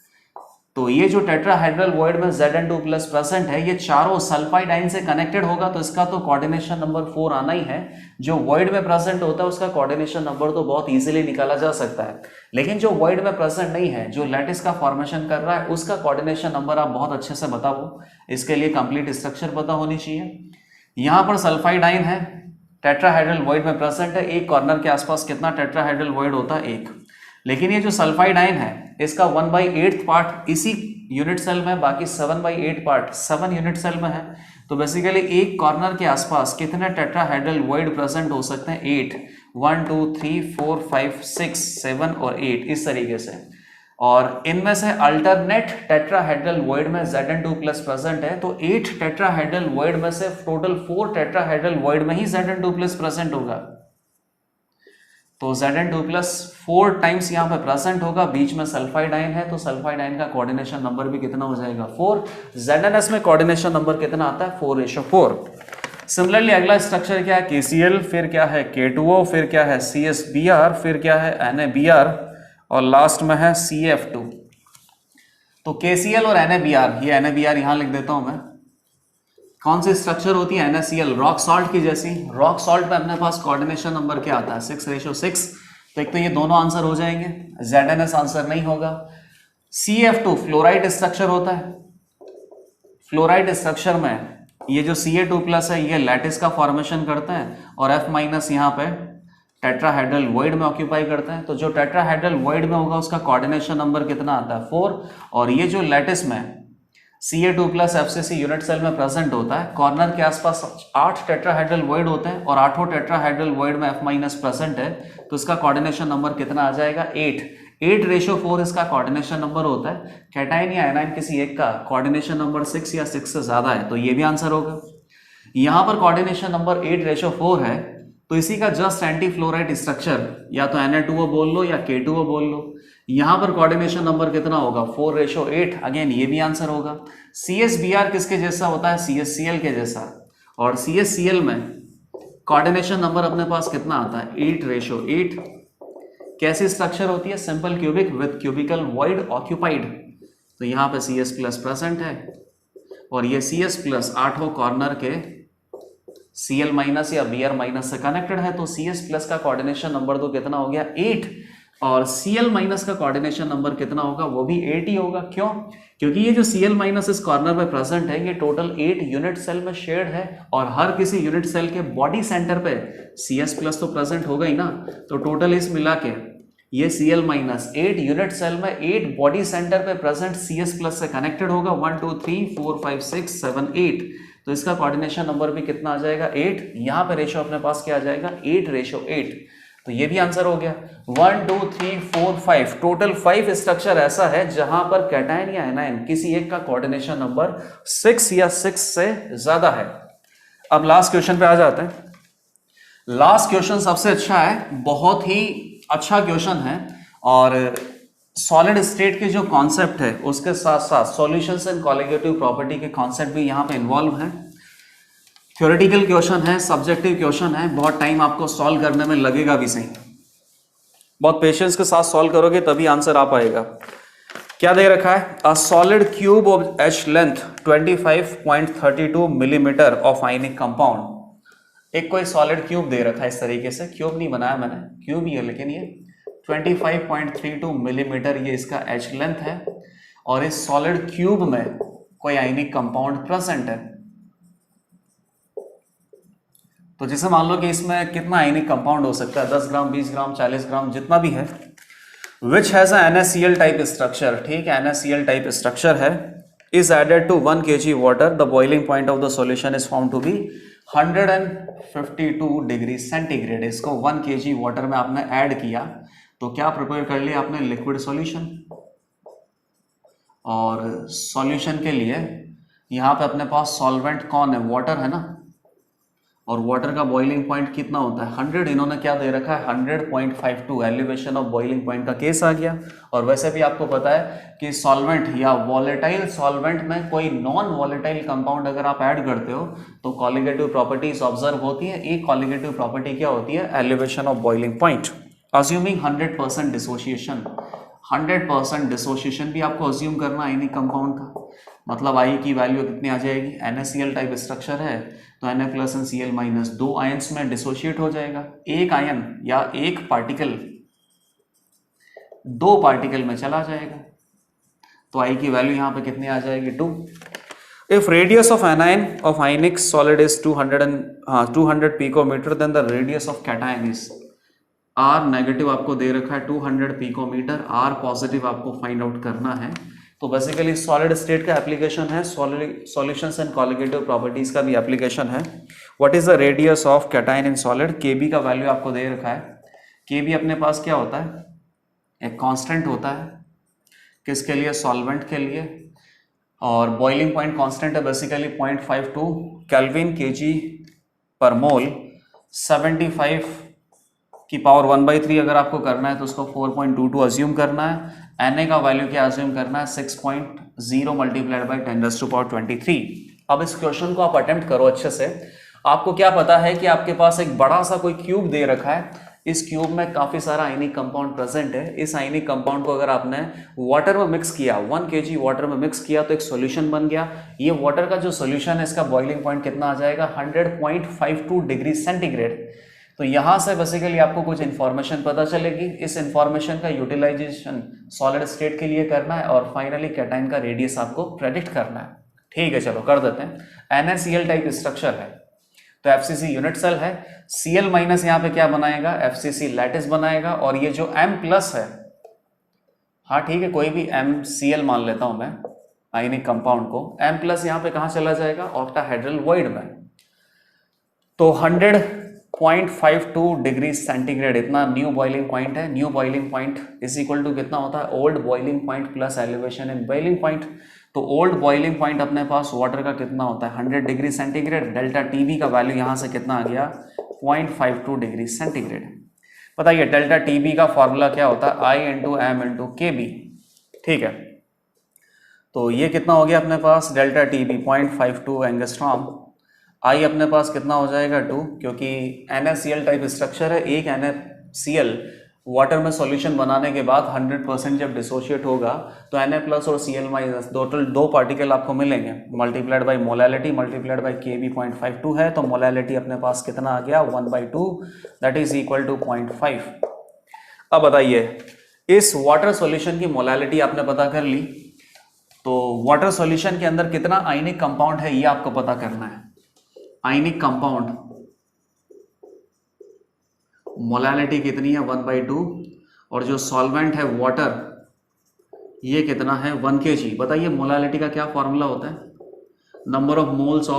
तो ये जो टेट्राहेड्रल वॉइड में Zn2+ प्रेजेंट है, ये चारों सल्फाइड आयन से कनेक्टेड होगा, तो इसका तो कोऑर्डिनेशन नंबर 4 आना ही है। जो वॉइड में प्रेजेंट होता है उसका कोऑर्डिनेशन नंबर तो बहुत इजीली निकाला जा सकता है, लेकिन जो वॉइड में प्रेजेंट नहीं है, जो लैटिस का फॉर्मेशन कर रहा है, उसका कोऑर्डिनेशन नंबर आप बहुत अच्छे से बताओ। इसके लिए कंप्लीट स्ट्रक्चर पता होनी चाहिए। यहाँ पर सल्फाइड आयन है, टेट्राहेड्रल वॉइड में प्रेजेंट है, एक कॉर्नर के आसपास कितना टेट्राहेड्रल वॉइड होता है, 1। लेकिन ये जो सल्फाइड आयन है इसका 1/8 पार्ट इसी यूनिट सेल में, बाकी 7/8 पार्ट 7 यूनिट सेल में है। तो बेसिकली एक कॉर्नर के आसपास कितने टेट्राहेड्रल वॉइड प्रेजेंट हो सकते हैं? 8, 1 2 3 4 5 6 7 और 8 इस तरीके से। और इनमें से अल्टरनेट टेट्राहेड्रल वॉइड में Zn2 प्लस प्रेजेंट है, तो 8 टेट्राहेड्रल वॉइड में से टोटल 4 टेट्राहेड्रल वॉइड में ही Zn2 प्लस प्रेजेंट होगा। तो Zn2 प्लस 4 टाइम्स यहाँ पे प्रेजेंट होगा, बीच में सल्फाइड आयन है, तो सल्फाइड आयन का कोऑर्डिनेशन नंबर भी कितना हो जाएगा? 4। ZnS में कोऑर्डिनेशन नंबर कितना आता है? 4:4। सिमिलरली अगला स्ट्रक्चर क्या है? KCl, फिर क्या है? K2O, फिर क्या है? CSBr, फिर क्या है? NaBr और लास्ट में है CF2। तो KCl और NaBr, ये NaBr यहां लिख देता हूं मैं। कौन सी स्ट्रक्चर होती है? NaCl, रॉक सॉल्ट की जैसी। रॉक सॉल्ट पे अपने पास कोऑर्डिनेशन नंबर क्या आता है? 6:6। तो एक तो ये दोनों आंसर हो जाएंगे, ZnS आंसर नहीं होगा। CF2 फ्लोराइड स्ट्रक्चर होता है। फ्लोराइड स्ट्रक्चर में ये जो Ca2 प्लस है ये लैटिस का फॉर्मेशन करता है और F माइनस यहाँ पे टेट्राहेड्रल वॉइड में ऑक्यूपाई करता है। तो जो टेट्राहेड्रल वॉइड में होगा उसका कोऑर्डिनेशन नंबर कितना आता है? 4। और ये जो लैटिस में Ca2 plus FCC unit cell में प्रेजेंट होता है, कॉर्नर के आसपास 8 टेट्राहेड्रल वॉइड होते हैं और 8 टेट्राहेड्रल वॉइड में F माइनस प्रेजेंट है, तो इसका कोऑर्डिनेशन नंबर कितना आ जाएगा? 8। 8:4 इसका कोऑर्डिनेशन नंबर होता है। कैटायन या एनायन किसी एक का कोऑर्डिनेशन नंबर 6 या 6 से ज्यादा है तो ये भी आंसर होगा। यहां पर कोऑर्डिनेशन नंबर 8:4 है, तो इसी का जस्ट एंटी फ्लोराइड स्ट्रक्चर या तो Na2O बोल लो या K2O बोल लो। यहां पर कोऑर्डिनेशन नंबर कितना होगा? 4:8। अगेन ये भी आंसर होगा। CSBr किसके जैसा होता है? CSCl के जैसा। और CSCl में कोऑर्डिनेशन नंबर अपने पास कितना आता है? 8:8। कैसी स्ट्रक्चर होती है? Simple cubic with cubical void occupied. तो यहां पे CS प्लस प्रेजेंट है और ये CS प्लस 8 कॉर्नर के Cl माइनस या Br माइनस से कनेक्टेड है, तो CS प्लस का कोऑर्डिनेशन नंबर तो कितना हो गया? 8। और Cl माइनस का कोऑर्डिनेशन नंबर कितना होगा? वो भी 8 ही होगा। क्यों? क्योंकि ये जो Cl माइनस इस कॉर्नर पे प्रेजेंट है ये टोटल 8 यूनिट सेल में शेयर्ड है और हर किसी यूनिट सेल के बॉडी सेंटर पे CS प्लस तो प्रेजेंट होगा ही ना। तो टोटल इस मिला के ये Cl माइनस 8 यूनिट सेल में 8 बॉडी सेंटर पे प्रेजेंट CS प्लस से कनेक्टेड होगा। 1 2 3 4 5 6 7 8। तो इसका कोऑर्डिनेशन नंबर भी कितना आ जाएगा? 8। यहां पे रेशियो अपने पास क्या आ जाएगा? 8:8। तो ये भी आंसर हो गया। 1 2 3 4 5 टोटल 5 स्ट्रक्चर ऐसा है जहां पर कैटायन या एनायन किसी एक का कोऑर्डिनेशन नंबर 6 या 6 से ज्यादा है। अब लास्ट क्वेश्चन पे आ जाते हैं। लास्ट क्वेश्चन सबसे अच्छा है, बहुत ही अच्छा क्वेश्चन है और सॉलिड स्टेट के जो कॉन्सेप्ट है उसके साथ साथ सॉल्यूशंस एंड कॉलिगेटिव प्रॉपर्टी के कॉन्सेप्ट भी यहाँ पे इन्वॉल्व है। थ्योरेटिकल क्वेश्चन है, सब्जेक्टिव क्वेश्चन है, बहुत टाइम आपको सॉल्व करने में लगेगा भी सही। बहुत पेशेंस के साथ सॉल्व करोगे तभी आंसर आ पाएगा। क्या दे रखा है? A solid cube of H length 25.32 millimetre of ionic compound. एक कोई सॉलिड क्यूब दे रखा है इस तरीके से, क्यूब नहीं बनाया मैंने, क्यूब ही है लेकिन ये 25.32 मिलीमीटर ये इसका एच लेंथ है और इस सॉलिड क्यूब में कोई आयनिक कंपाउंड प्रेजेंट है। तो जैसे मान लो कि इसमें कितना आयनिक कंपाउंड हो सकता है? 10 ग्राम, 20 ग्राम, 40 ग्राम, जितना भी है। Which has NaCl type structure. ठीक है, NaCl टाइप स्ट्रक्चर है। Is added to 1 kg water. The boiling point of the solution is found to be 152 degree centigrade. इसको 1 kg वाटर में आपने ऐड किया तो क्या प्रिपेयर कर लिया आपने? Liquid solution. और सॉल्यूशन के लिए यहां पे अपने पास सॉल्वेंट कौन है? वाटर है ना। और वाटर का बॉइलिंग पॉइंट कितना होता है? 100। इन्होंने क्या दे रखा है? 100.52 एलिवेशन ऑफ बॉइलिंग पॉइंट का केस आ गया। और वैसे भी आपको पता है कि सॉल्वेंट या वॉलेटाइल सॉल्वेंट में कोई नॉन वॉलेटाइल कंपाउंड अगर आप ऐड करते हो तो कॉलिगेटिव प्रॉपर्टीज ऑब्जर्व होती है। एक कॉलिगेटिव प्रॉपर्टी क्या होती है? Elevation of boiling point. Assuming 100% dissociation. 100% dissociation भी आपको अज्यूम करना है आयनिक कंपाउंड का। मतलब आई की वैल्यू कितनी आ जाएगी? NaCl टाइप स्ट्रक्चर है तो Na plus and Cl minus 2 ions में डिसोशिएट हो जाएगा। एक आयन या एक पार्टिकल 2 पार्टिकल में चला जाएगा तो आई की वैल्यू यहां पे कितनी आ जाएगी? 2। If radius of anion of ionic solid is 200 picometre then the radius of cation is. R negative आपको दे रखा है 200 पिकोमीटर, आर पॉजिटिव आपको फाइंड आउट करना है। तो बेसिकली सॉलिड स्टेट का एप्लीकेशन है, सॉल्यूशंस एंड कॉलिगेटिव प्रॉपर्टीज का भी एप्लीकेशन है। What is the radius of cation in solid, K B का वैल्यू आपको दे रखा है। के बी अपने पास क्या होता है, एक कांस्टेंट होता है, किसके लिए, सॉल्वेंट के लिए, और बॉइलिंग पॉइंट कांस्टेंट है बेसिकली 0.52 केल्विन केजी पर मोल। 75 की पावर 1/3 अगर आपको करना है तो उसको 4.22 अज्यूम करना है। Na का वैल्यू क्या अज्यूम करना है, 6.0 मल्टीप्लाइड बाई 10⁻23। अब इस क्वेश्चन को आप अटेम्प्ट करो अच्छे से। आपको क्या पता है कि आपके पास एक बड़ा सा कोई क्यूब दे रखा है, इस क्यूब में काफी सारा आयनिक कंपाउंड प्रेजेंट है। इस आयनिक कंपाउंड को अगर आपने वाटर में मिक्स किया, 1 kg वाटर में मिक्स किया तो एक सॉल्यूशन बन गया। ये वाटर का जो सॉल्यूशन है इसका बॉइलिंग पॉइंट कितना आ जाएगा, 100.52 डिग्री सेंटीग्रेड। तो यहां से बेसिकली आपको कुछ इंफॉर्मेशन पता चलेगी। इस इंफॉर्मेशन का यूटिलाइजेशन सॉलिड स्टेट के लिए करना है और फाइनली कैटायन का रेडियस आपको प्रेडिक्ट करना है। ठीक है, चलो कर देते हैं। NaCl टाइप स्ट्रक्चर है तो FCC यूनिट सेल है, Cl माइनस यहाँ पे क्या बनाएगा, FCC लैटिस बनाएगा। और ये जो M प्लस है, हाँ ठीक है, कोई भी MCl मान लेता हूं मैं आयनिक कंपाउंड को, M प्लस यहाँ पे कहाँ चला जाएगा, ऑक्टाहेड्रल वॉइड में। तो 100.52 डिग्री सेंटीग्रेड इतना न्यू बॉइलिंग पॉइंट है। New boiling point is equal to कितना होता है, old boiling point plus elevation in boiling point. तो ओल्ड बॉइलिंग पॉइंट अपने पास वाटर का कितना होता है, 100 डिग्री सेंटीग्रेड। डेल्टा टीबी का वैल्यू यहां से कितना आ गया, 0.52 डिग्री सेंटीग्रेड। बताइए डेल्टा टीबी का फॉर्मूला क्या होता है, I into M into K B. ठीक है, तो ये कितना हो गया अपने पास, डेल्टा टीबी 0.52 एंगस्ट्रॉम। I अपने पास कितना हो जाएगा 2, क्योंकि NaCl टाइप स्ट्रक्चर है। एक NaCl वाटर में सॉल्यूशन बनाने के बाद 100% जब डिसोशिएट होगा तो Na प्लस और Cl माइनस टोटल 2 पार्टिकल आपको मिलेंगे, multiplied by molality multiplied by Kb 0.52 है। तो मोलैलिटी अपने पास कितना आ गया, 1/2, दैट इज इक्वल टू 0.5। अब बताइए इस वाटर सॉल्यूशन की मोलैलिटी आपने पता कर ली, तो वाटर सॉल्यूशन के अंदर कितना आयनिक कंपाउंड है ये आपको पता करना है। आयनिक कंपाउंड मोलैलिटी कितनी है, 1/2, और जो सॉल्वेंट है वाटर ये कितना है, 1 kg। बताइए मोलैलिटी का क्या फॉर्मूला होता है, number of moles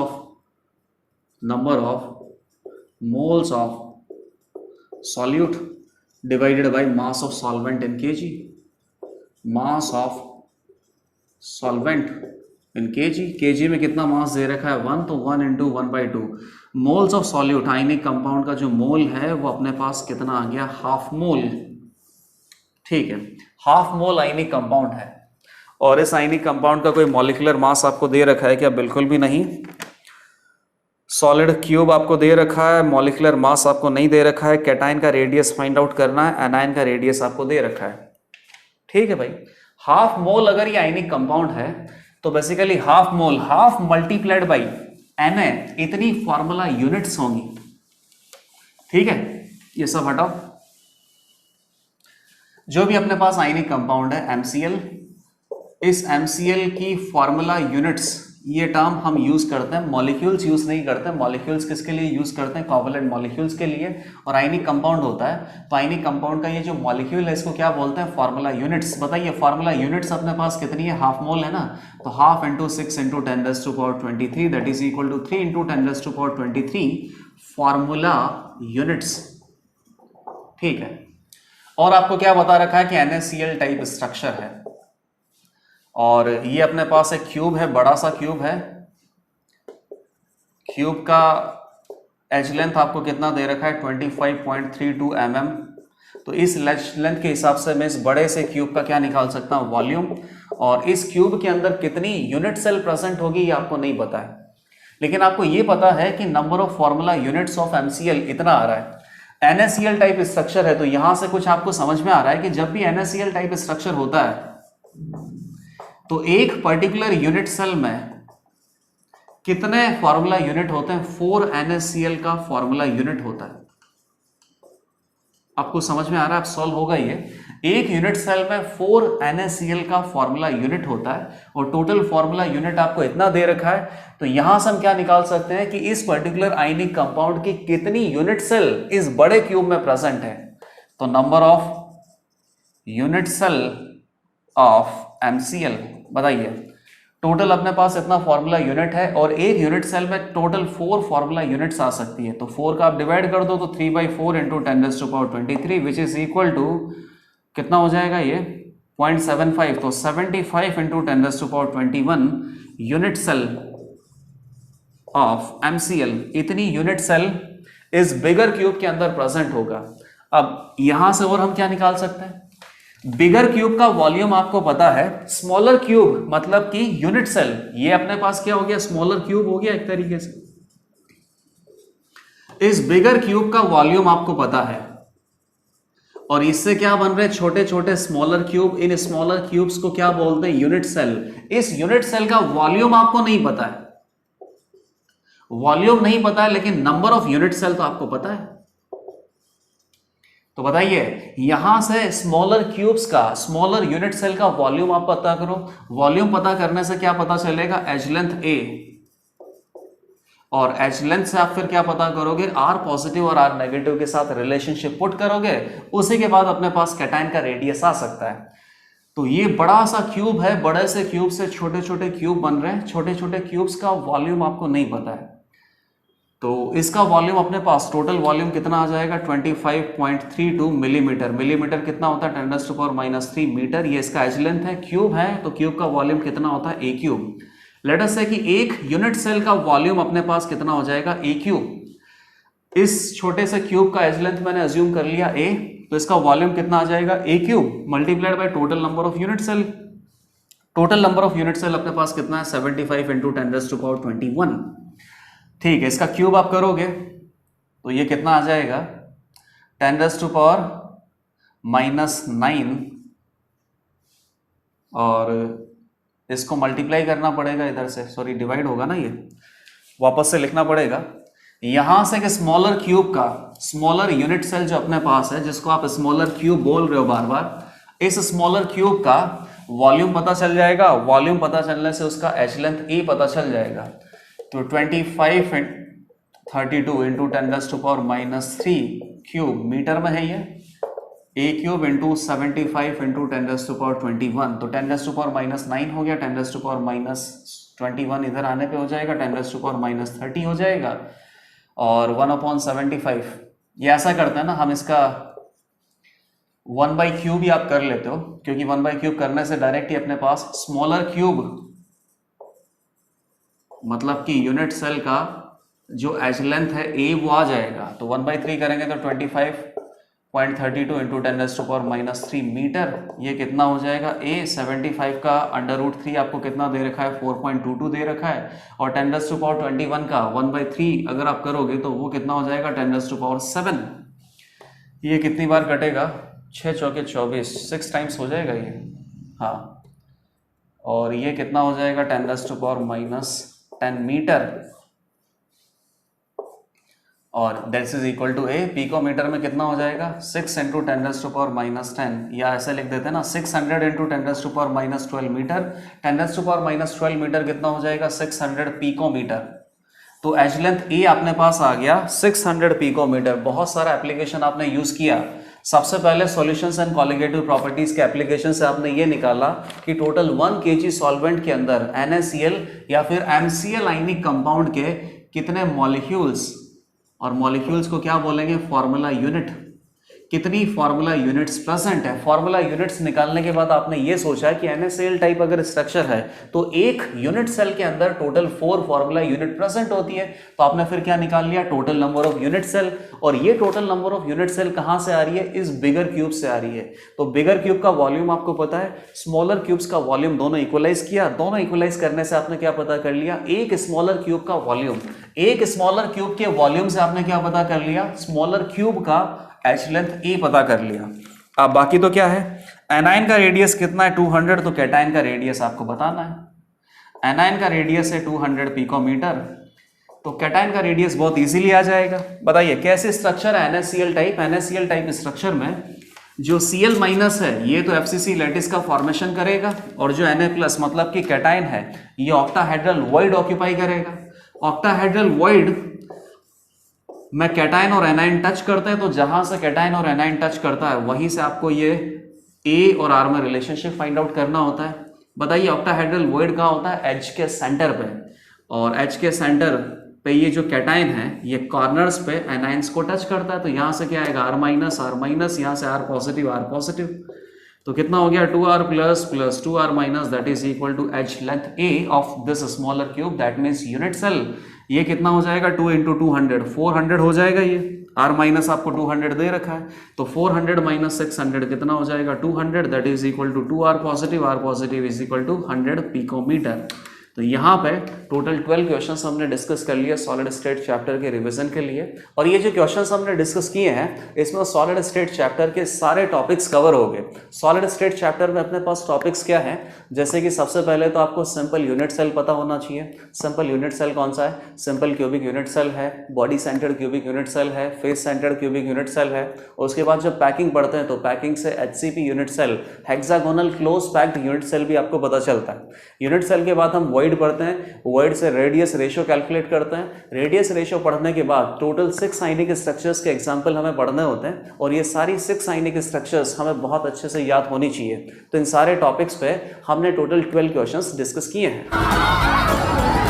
of solute divided by mass of solvent in kg। Mass of solvent in kg में कितना मास दे रखा है, 1, तो 1 into 1/2। Moles of solute ionic compound का जो मोल है वो अपने पास कितना आ गया, हाफ मोल। ठीक है, हाफ मोल आयनिक कंपाउंड है। और इस आयनिक कंपाउंड का कोई मॉलिक्यूलर मास आपको दे रखा है क्या, बिल्कुल भी नहीं। सॉलिड क्यूब आपको दे रखा है, मॉलिक्यूलर मास आपको नहीं दे रखा है। कैटायन का रेडियस फाइंड आउट करना है, एनायन का रेडियस आपको दे रखा है। ठीक है भाई, हाफ मोल अगर ये आयनिक कंपाउंड है तो basically half mole, half multiplied by Na, इतनी फॉर्मूला यूनिट्स होंगी। ठीक है, ये सब हटाओ। जो भी अपने पास आयनिक कंपाउंड है MCl, इस MCl की फॉर्मूला यूनिट्स, ये टर्म हम यूज करते हैं, मॉलिक्यूल्स यूज नहीं करते। मॉलिक्यूल्स किसके लिए यूज करते हैं, कोवैलेंट मॉलिक्यूल्स के लिए। और आयनिक कंपाउंड होता है तो आयनिक कंपाउंड का ये जो मॉलिक्यूल है इसको क्या बोलते हैं, फॉर्मूला यूनिट्स। बताइए फॉर्मूला यूनिट्स अपने पास कितनी है, हाफ मोल है ना, तो half into 6 into 10⁻23 that is equal to 3 into 10⁻23 formula units. ठीक है, और आपको क्या बता रखा है कि NaCl टाइप स्ट्रक्चर है। और ये अपने पास एक क्यूब है, बड़ा सा क्यूब है। क्यूब का एज लेंथ आपको कितना दे रखा है, 25.32 mm। तो इस लेंथ के हिसाब से मैं इस बड़े से क्यूब का क्या निकाल सकता हूँ, वॉल्यूम। और इस क्यूब के अंदर कितनी यूनिट सेल प्रेजेंट होगी ये आपको नहीं पता है, लेकिन आपको ये पता है कि number of formula units of MCl इतना आ रहा है। NaCl टाइप स्ट्रक्चर है तो यहां से कुछ आपको समझ में आ रहा है कि जब भी NaCl टाइप स्ट्रक्चर होता है तो एक पर्टिकुलर यूनिट सेल में कितने फॉर्मूला यूनिट होते हैं, 4 NaCl का फॉर्मूला यूनिट होता है। आपको समझ में आ रहा है, आप सॉल्व होगा ये। एक यूनिट सेल में 4 NaCl का फॉर्मूला यूनिट होता है और टोटल फॉर्मूला यूनिट आपको इतना दे रखा है। तो यहां से हम क्या निकाल सकते हैं कि इस पर्टिकुलर आयनिक कंपाउंड की कितनी यूनिट सेल इस बड़े क्यूब में प्रेजेंट है। तो number of unit cell of MCl, बताइए टोटल अपने पास इतना फॉर्मूला यूनिट है और एक यूनिट सेल में टोटल 4 फॉर्मूला यूनिट्स आ सकती है। तो 4 का आप डिवाइड कर दो तो 3/4 into 10⁻23 which is equal to कितना हो जाएगा ये 0.75। तो 75 into 10⁻21 unit cell of MCl, इतनी यूनिट सेल इस बिगर क्यूब के अंदर प्रेजेंट होगा। अब यहां से और हम क्या निकाल सकते हैं, बिगर क्यूब का वॉल्यूम आपको पता है, स्मॉलर क्यूब मतलब कि यूनिट सेल, ये अपने पास क्या हो गया, स्मॉलर क्यूब हो गया एक तरीके से। इस बिगर क्यूब का वॉल्यूम आपको पता है और इससे क्या बन रहे छोटे छोटे smaller cube. In smaller cubes को क्या बोलते हैं, यूनिट सेल। इस यूनिट सेल का वॉल्यूम आपको नहीं पता है, वॉल्यूम नहीं पता है, लेकिन नंबर ऑफ यूनिट सेल तो आपको पता है। तो बताइए यहां से स्मॉलर क्यूब्स का, स्मॉलर यूनिट सेल का वॉल्यूम आप पता करो। वॉल्यूम पता करने से क्या पता चलेगा, एज लेंथ A, और एज लेंथ से आप फिर क्या पता करोगे, R पॉजिटिव और R नेगेटिव के साथ रिलेशनशिप पुट करोगे, उसी के बाद अपने पास कैटायन का रेडियस आ सकता है। तो ये बड़ा सा क्यूब है, बड़े से क्यूब से छोटे छोटे क्यूब बन रहे हैं, छोटे छोटे क्यूब्स का वॉल्यूम आपको नहीं पता है। तो इसका वॉल्यूम अपने पास टोटल वॉल्यूम कितना आ जाएगा 25.32 मिलीमीटर। मिलीमीटर कितना होता है 10⁻³ मीटर। ये इसका एज लेंथ है, क्यूब है तो क्यूब का वॉल्यूम कितना होता है A cube. Late us say कि एक यूनिट सेल का वॉल्यूम अपने पास कितना हो जाएगा A क्यूब। इस छोटे से क्यूब का एज लेंथ मैंने अज्यूम कर लिया A, तो इसका वॉल्यूम कितना आ जाएगा A cube multiplied by total number of unit cell. Total number of unit cell अपने पास कितना है 75 इंटू 10⁻21। ठीक है, इसका क्यूब आप करोगे तो ये कितना आ जाएगा 10⁻⁻9 और इसको मल्टीप्लाई करना पड़ेगा इधर से, सॉरी डिवाइड होगा ना, ये वापस से लिखना पड़ेगा। यहां से कि स्मॉलर क्यूब का, स्मॉलर यूनिट सेल जो अपने पास है, जिसको आप स्मॉलर क्यूब बोल रहे हो बार बार, इस स्मॉलर क्यूब का वॉल्यूम पता चल जाएगा। वॉल्यूम पता चलने से उसका एच लेंथ A पता चल जाएगा। तो 2532 इंटू 10⁻³ क्यूब मीटर में है ये, A क्यूब इंटू 75 इंटू 10⁻21, तो 10⁻⁻9 हो गया, 10⁻21 इधर आने पे हो जाएगा, 10⁻30 हो जाएगा, और 1/75। ये ऐसा करते हैं ना हम, इसका 1/क्यूब ही आप कर लेते हो, क्योंकि 1/क्यूब करने से डायरेक्ट ही अपने पास स्मॉलर क्यूब मतलब कि यूनिट सेल का जो एज लेंथ है A वो आ जाएगा। तो 1/3 करेंगे तो 25.32 इंटू 10⁻³ मीटर। ये कितना हो जाएगा A। 75 का √3 आपको कितना दे रखा है 4.22 दे रखा है, और 10⁻21 का 1/3 अगर आप करोगे तो वो कितना हो जाएगा 10⁻7। ये कितनी बार कटेगा 6 चौके 24, 6 टाइम्स हो जाएगा ये, हाँ। और ये कितना हो जाएगा 10⁻10 मीटर, और this is equal to A। Picometre में कितना हो जाएगा 6 इंटू 10⁻10, या ऐसे लिख देते हैं ना 600 इंटू 10⁻12 मीटर। 10⁻12 मीटर कितना हो जाएगा 600 पिकोमीटर। तो एज लेंथ A अपने पास आ गया 600 पिकोमीटर। बहुत सारा एप्लीकेशन आपने यूज किया। सबसे पहले सॉल्यूशंस एंड कॉलिगेटिव प्रॉपर्टीज के एप्लीकेशन से आपने ये निकाला कि टोटल 1 kg सॉल्वेंट के अंदर NaCl या फिर MCl आयनिक कंपाउंड के कितने मॉलिक्यूल्स, और मॉलिक्यूल्स को क्या बोलेंगे फॉर्मूला यूनिट, कितनी फॉर्मूला यूनिट्स प्रेजेंट है। फॉर्मूला यूनिट्स निकालने के बाद आपने ये सोचा कि NaCl टाइप अगर स्ट्रक्चर है तो एक यूनिट सेल के अंदर टोटल 4 फॉर्मूला यूनिट प्रेजेंट होती है। तो आपने फिर क्या निकाल लिया total number of unit cell, और ये total number of unit cell कहां से आ रही है, इस बिगर क्यूब से आ रही है। तो बिगर क्यूब का वॉल्यूम आपको पता है, स्मॉलर क्यूब्स का वॉल्यूम दोनों इक्वलाइज किया। दोनों इक्वलाइज करने से आपने क्या पता कर लिया, एक स्मॉलर क्यूब का वॉल्यूम, एक स्मॉलर क्यूब के वॉल्यूम से आपने क्या पता कर लिया, स्मॉलर क्यूब का एच लेंथ A पता कर लिया। अब बाकी तो क्या है, एनायन का रेडियस कितना है 200, तो कैटायन का रेडियस आपको बताना है। एनायन का रेडियस है 200 पिकोमीटर, तो कैटायन का रेडियस बहुत इजीली आ जाएगा। बताइए कैसे स्ट्रक्चर है NaCl type. NaCl type structure में जो Cl माइनस है ये तो FCC लैटिस का फॉर्मेशन करेगा, और जो Na प्लस मतलब कि कैटायन है ये ऑक्टाहेड्रल वॉइड ऑक्यूपाई करेगा। ऑक्टाहेड्रल वॉइड मैं कैटायन और एनायन टच करते हैं, तो जहां से कैटायन और एनायन टच करता है वहीं से आपको ये ए और आर में रिलेशनशिप फाइंड आउट करना होता है। बताइए ऑक्टाहेड्रल वॉइड कहाँ होता है? एच के सेंटर पे, और एच के सेंटर पे ये जो कैटायन है ये कॉर्नर्स पे एनायंस को टच करता है, तो यहां से क्या आएगा? आर माइनस, यहां से आर पॉजिटिव। तो कितना हो गया? 2r plus 2r minus that is equal to edge length A of this smaller cube, that means unit cell. ये कितना हो जाएगा? 2 इंटू 200, 400 हो जाएगा। ये आर माइनस आपको 200 दे रखा है, तो 400 माइनस 600 कितना हो जाएगा? 200, that is equal to 2r positive is equal to 100 picometre. तो यहाँ पे टोटल 12 क्वेश्चंस हमने डिस्कस कर लिया सॉलिड स्टेट चैप्टर के रिवीजन के लिए। और ये जो क्वेश्चंस हमने डिस्कस किए हैं इसमें सॉलिड स्टेट चैप्टर के सारे टॉपिक्स कवर हो गए। सॉलिड स्टेट चैप्टर में अपने पास टॉपिक्स क्या हैं? जैसे कि सबसे पहले तो आपको सिंपल यूनिट सेल पता होना चाहिए। सिंपल यूनिट सेल कौन सा है? सिंपल क्यूबिक यूनिट सेल है, body centered cubic unit cell है, face centred cubic unit cell है। और उसके बाद जब पैकिंग पढ़ते हैं तो पैकिंग से HCP unit cell, hexagonal close packed unit cell भी आपको पता चलता है। यूनिट सेल के बाद हम वॉइड पढ़ते हैं, वॉइड से रेडियस रेशियो कैलकुलेट करते हैं। रेडियस रेशियो पढ़ने के बाद टोटल 6 आयनिक स्ट्रक्चर्स के एग्जाम्पल हमें पढ़ने होते हैं, और ये सारी 6 आयनिक स्ट्रक्चर्स हमें बहुत अच्छे से याद होनी चाहिए। तो इन सारे टॉपिक्स पे हमने टोटल 12 क्वेश्चंस डिस्कस किए हैं।